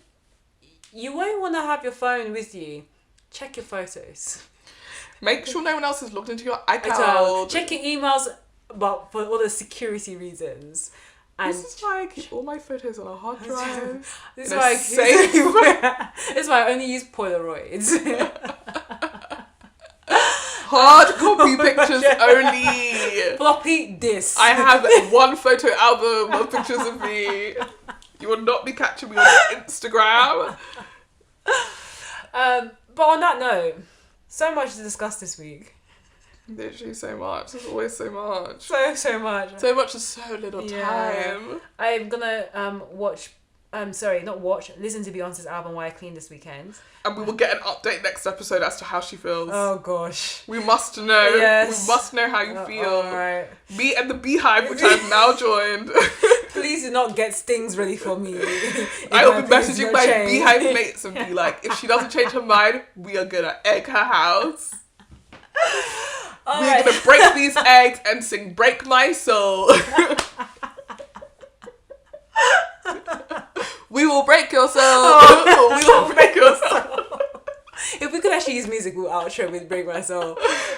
you won't want to have your phone with you. Check your photos. Make sure no one else has logged into your iCloud. Check your emails, but for all the security reasons. And this is why I keep all my photos on a hard drive. This is why I only use Polaroids. Hard copy pictures only. Floppy disk. I have one photo album of pictures of me. You will not be catching me on Instagram. But on that note, so much to discuss this week. Literally so much. There's always so much. So much. So much is so little time. I'm gonna watch listen to Beyonce's album Why I Clean this weekend. And we will get an update next episode as to how she feels. Oh gosh. We must know. Yes. We must know how you feel. Alright. Me and the Beehive, which I've now joined. Please do not get stings ready for me. I will be messaging my Beehive mates and be like, if she doesn't change her mind, we are gonna egg her house. We're gonna break these eggs and sing Break My Soul. We will break your soul. We will break your soul. If we could actually use music, we'll outro with Break My Soul.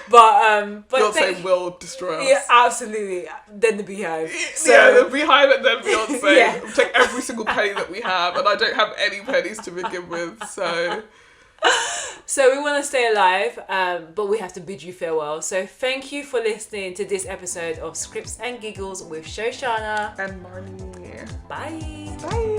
But Beyonce will destroy us. Yeah, absolutely. Then the Beehive. So, yeah, the Beehive and then Beyonce. Yeah. We'll take every single penny that we have, and I don't have any pennies to begin with, so... So we want to stay alive, but we have to bid you farewell. So thank you for listening to this episode of Scripts and Giggles with Shoshanna and Marnie. Bye. Bye.